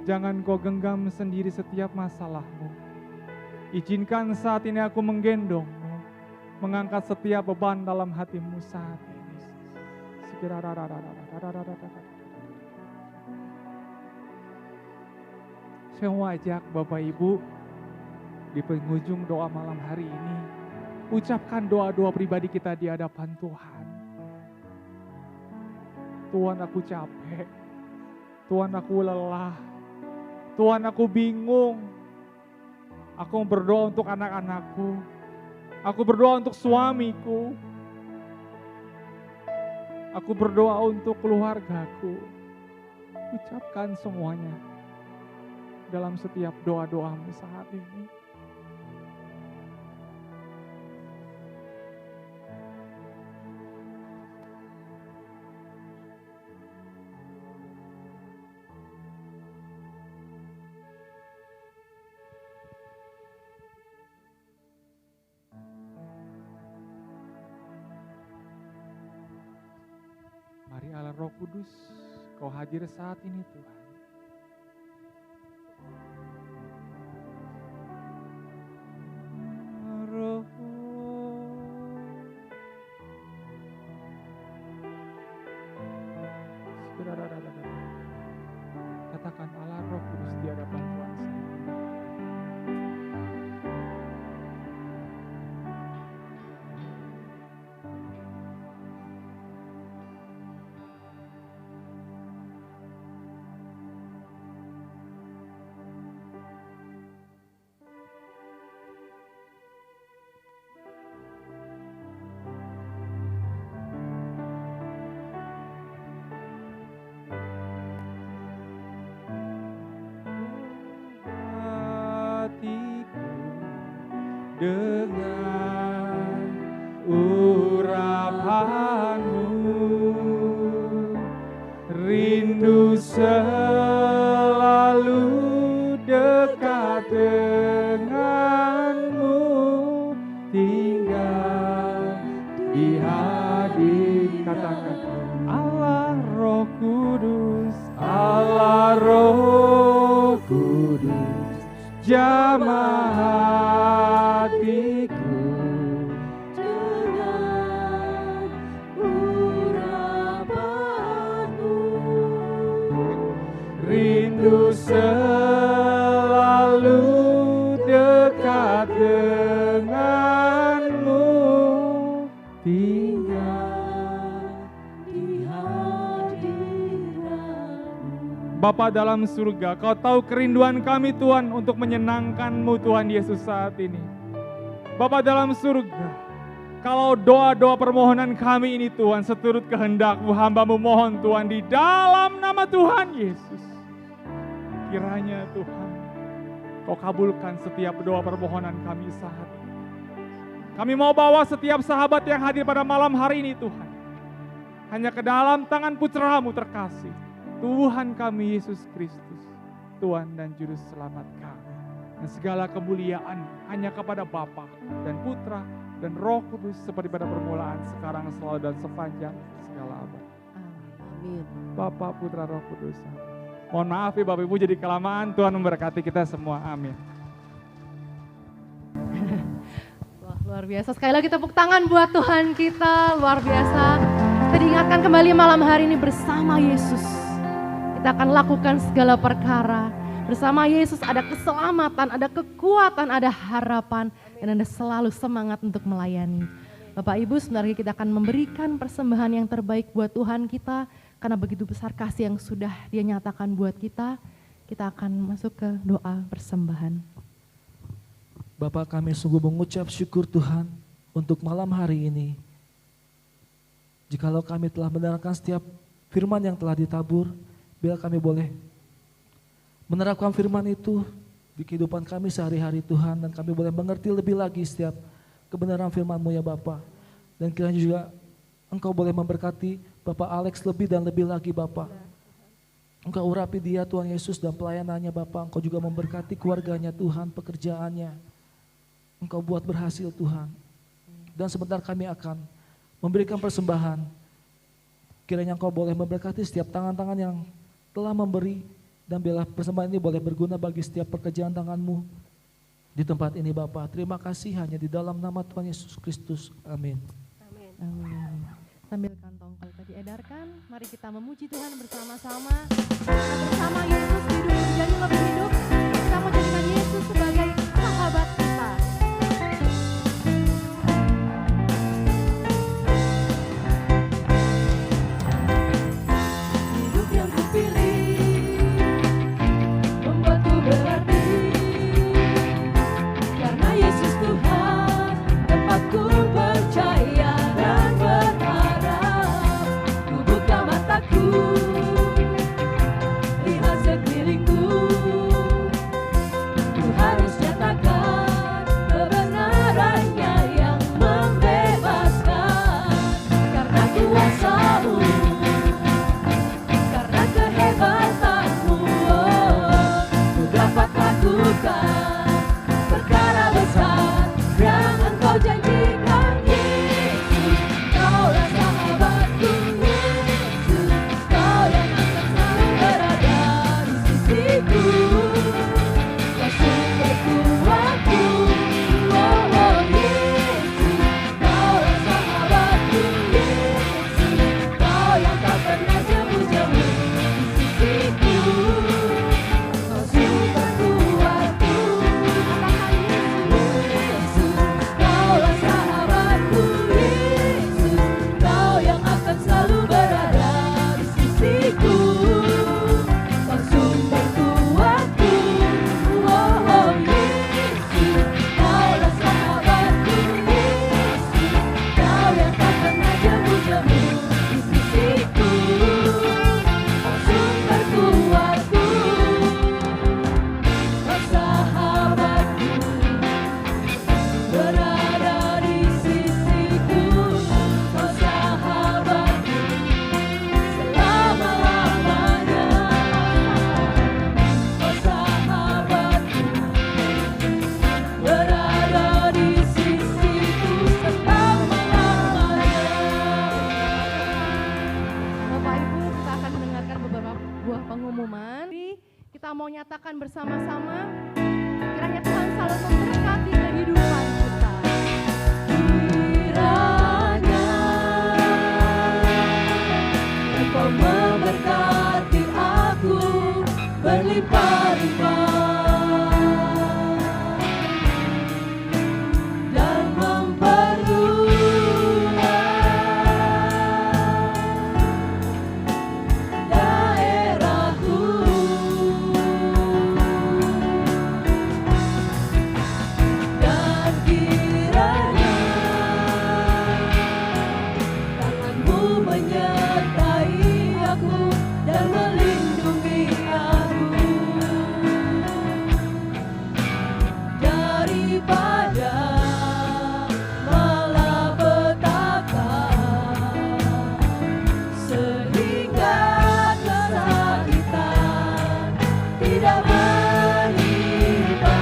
Jangan kau genggam sendiri setiap masalahmu. Izinkan saat ini aku menggendongmu, mengangkat setiap beban dalam hatimu saat ini. Saya mau ajak Bapak Ibu di penghujung doa malam hari ini, ucapkan doa-doa pribadi kita di hadapan Tuhan. Tuhan, aku capek. Tuhan, aku lelah. Tuhan, aku bingung. Aku berdoa untuk anak-anakku. Aku berdoa untuk suamiku. Aku berdoa untuk keluargaku. Ucapkan semuanya dalam setiap doa-doamu saat ini. Roh Kudus, Kau hadir saat ini Tuhan. Roh, katakan Allah Roh Kudus di hadapan Tuhan saat ini. Dengan urapanmu, rindu selalu dekat denganmu, tinggal di hadirat. Katakan Allah Roh Kudus, Allah Roh Kudus, jamah hatiku dengan urapanmu, rindu selalu dekat denganmu, tinggal di hadirat-Mu. Bapa dalam surga, Kau tahu kerinduan kami Tuhan untuk menyenangkan-Mu Tuhan Yesus saat ini. Bapa dalam surga, kalau doa-doa permohonan kami ini Tuhan seturut kehendak-Mu, hamba-Mu mohon Tuhan di dalam nama Tuhan Yesus. Kiranya Tuhan, Kau kabulkan setiap doa permohonan kami saat ini. Kami mau bawa setiap sahabat yang hadir pada malam hari ini Tuhan, hanya ke dalam tangan putra-Mu terkasih, Tuhan kami Yesus Kristus, Tuhan dan Juru Selamat kami. Dan segala kemuliaan hanya kepada Bapa dan Putra dan Roh Kudus seperti pada permulaan, sekarang, selalu dan sepanjang segala abad. Amin. Bapa, Putra, Roh Kudus. Mohon maaf ya Bapak Ibu jadi kelamaan, Tuhan memberkati kita semua. Amin. Wah, luar biasa. Sekali lagi tepuk tangan buat Tuhan kita, luar biasa. Kita diingatkan kembali malam hari ini bersama Yesus. Kita akan lakukan segala perkara. Bersama Yesus ada keselamatan, ada kekuatan, ada harapan, dan ada selalu semangat untuk melayani. Bapak Ibu, sebentar lagi kita akan memberikan persembahan yang terbaik buat Tuhan kita, karena begitu besar kasih yang sudah Dia nyatakan buat kita. Kita akan masuk ke doa persembahan. Bapak, kami sungguh mengucap syukur Tuhan untuk malam hari ini. Jikalau kami telah mendengarkan setiap firman yang telah ditabur, biar kami boleh menerapkan firman itu di kehidupan kami sehari-hari Tuhan, dan kami boleh mengerti lebih lagi setiap kebenaran firman-Mu ya Bapa. Dan kiranya juga Engkau boleh memberkati Bapak Alex lebih dan lebih lagi Bapa. Engkau urapi dia Tuhan Yesus dan pelayanannya Bapa. Engkau juga memberkati keluarganya Tuhan, pekerjaannya. Engkau buat berhasil Tuhan. Dan sebentar kami akan memberikan persembahan. Kiranya Engkau boleh memberkati setiap tangan-tangan yang telah memberi, dan biarlah persembahan ini boleh berguna bagi setiap pekerjaan tangan-Mu di tempat ini Bapa. Terima kasih hanya di dalam nama Tuhan Yesus Kristus. Amin. Amin. Sambil kantong kalau tadi edarkan, mari kita memuji Tuhan bersama-sama. Karena bersama Yesus hidup menjadi lebih hidup. Kita mau jadikan Yesus sebagai sahabat kita. Hidup yang kupilih membuatku berarti, karena Yesus Tuhan tempatku percaya dan berharap. Ku buka mataku, lihat sekelilingku, ku harus nyatakan kebenarannya yang membebaskan. Karena kuasa-Mu, karena kehebatanmu, ku dapat lakukan perkara besar yang Engkau janjikan. Yesus, Kaulah sahabatku. Yesus, nyatakan bersama-sama, kiranya Tuhan selalu memberkati kehidupan kita. Kiranya Engkau memberkati aku berlimpah-limpah dan memperluas daerahku. Dan kiranya tanganmu menyertai aku dan melindungi aku daripada malapetaka, sehingga kesakitan tidak menimpa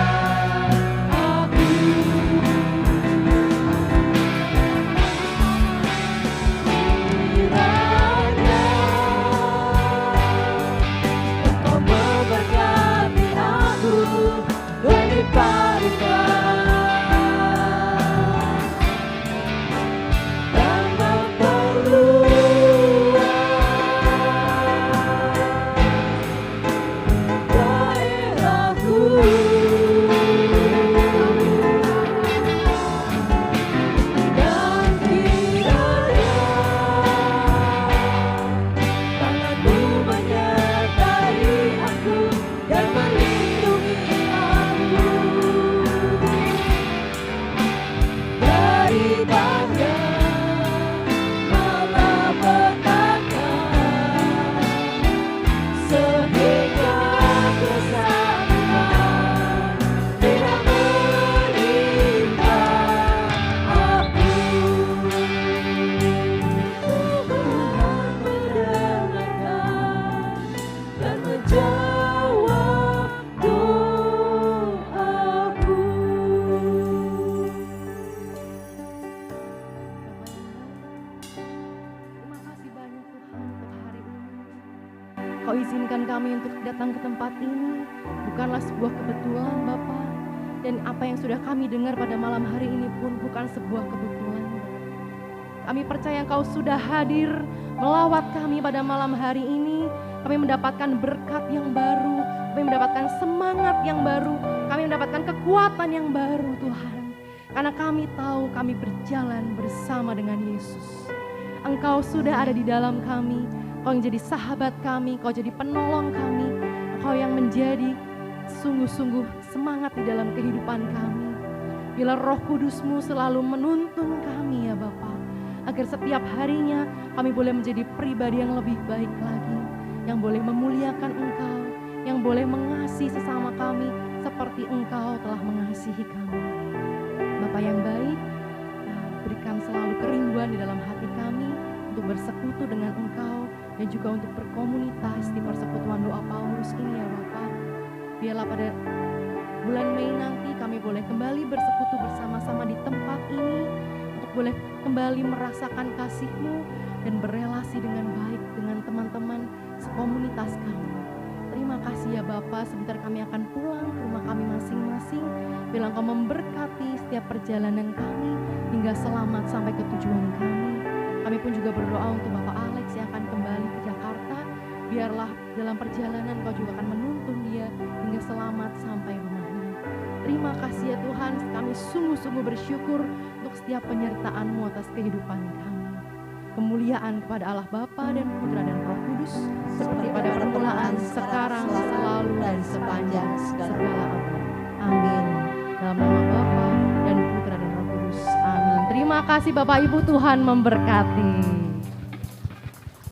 aku. Kiranya Engkau memberkati aku berlimpah-limpah dan memperluas daerahku. Dan kiranya tanganmu menyertai aku dan melindungi aku daripada malapetaka, sehingga kesakitan tidak menimpa aku. Tuhan mendengarkan dan menjawab doaku. Terima kasih banyak Tuhan untuk hari ini. Kau izinkan kami untuk datang ke tempat ini bukanlah sebuah kebetulan Bapa. Dan apa yang sudah kami dengar pada malam hari ini pun bukan sebuah kebetulan. Kami percaya Engkau sudah hadir melawat kami pada malam hari ini. Kami mendapatkan berkat yang baru, kami mendapatkan semangat yang baru, kami mendapatkan kekuatan yang baru Tuhan. Karena kami tahu kami berjalan bersama dengan Yesus. Engkau sudah ada di dalam kami, Kau yang jadi sahabat kami, Kau jadi penolong kami, Kau yang menjadi sungguh-sungguh semangat di dalam kehidupan kami. Bila Roh Kudus-Mu selalu menuntun kami ya Bapa, agar setiap harinya kami boleh menjadi pribadi yang lebih baik lagi, yang boleh memuliakan Engkau, yang boleh mengasihi sesama kami seperti Engkau telah mengasihi kami. Bapa yang baik, berikan selalu kerinduan di dalam hati kami untuk bersekutu dengan Engkau dan juga untuk berkomunitas di persekutuan doa Paulus ini ya Bapa. Biarlah pada bulan Mei nanti kami boleh kembali bersekutu bersama-sama di tempat ini untuk boleh kembali merasakan kasih-Mu dan berelasi dengan baik dengan teman-teman sekomunitas kami. Terima kasih ya Bapa, sebentar kami akan pulang ke rumah kami masing-masing. Bila Engkau memberkati setiap perjalanan kami hingga selamat sampai ke tujuan kami. Kami pun juga berdoa untuk Bapak Alex yang akan kembali ke Jakarta. Biarlah dalam perjalanan Kau juga akan menuntun dia hingga selamat sampai rumahnya. Terima kasih ya Tuhan, kami sungguh-sungguh bersyukur untuk setiap penyertaan-Mu atas kehidupan kami. Kemuliaan kepada Allah Bapa dan Putra dan Roh Kudus, seperti pada permulaan, sekarang, selalu, dan sepanjang segala abad. Amin. Dalam nama Bapa dan Putra dan Roh Kudus. Amin. Terima kasih Bapak Ibu, Tuhan memberkati.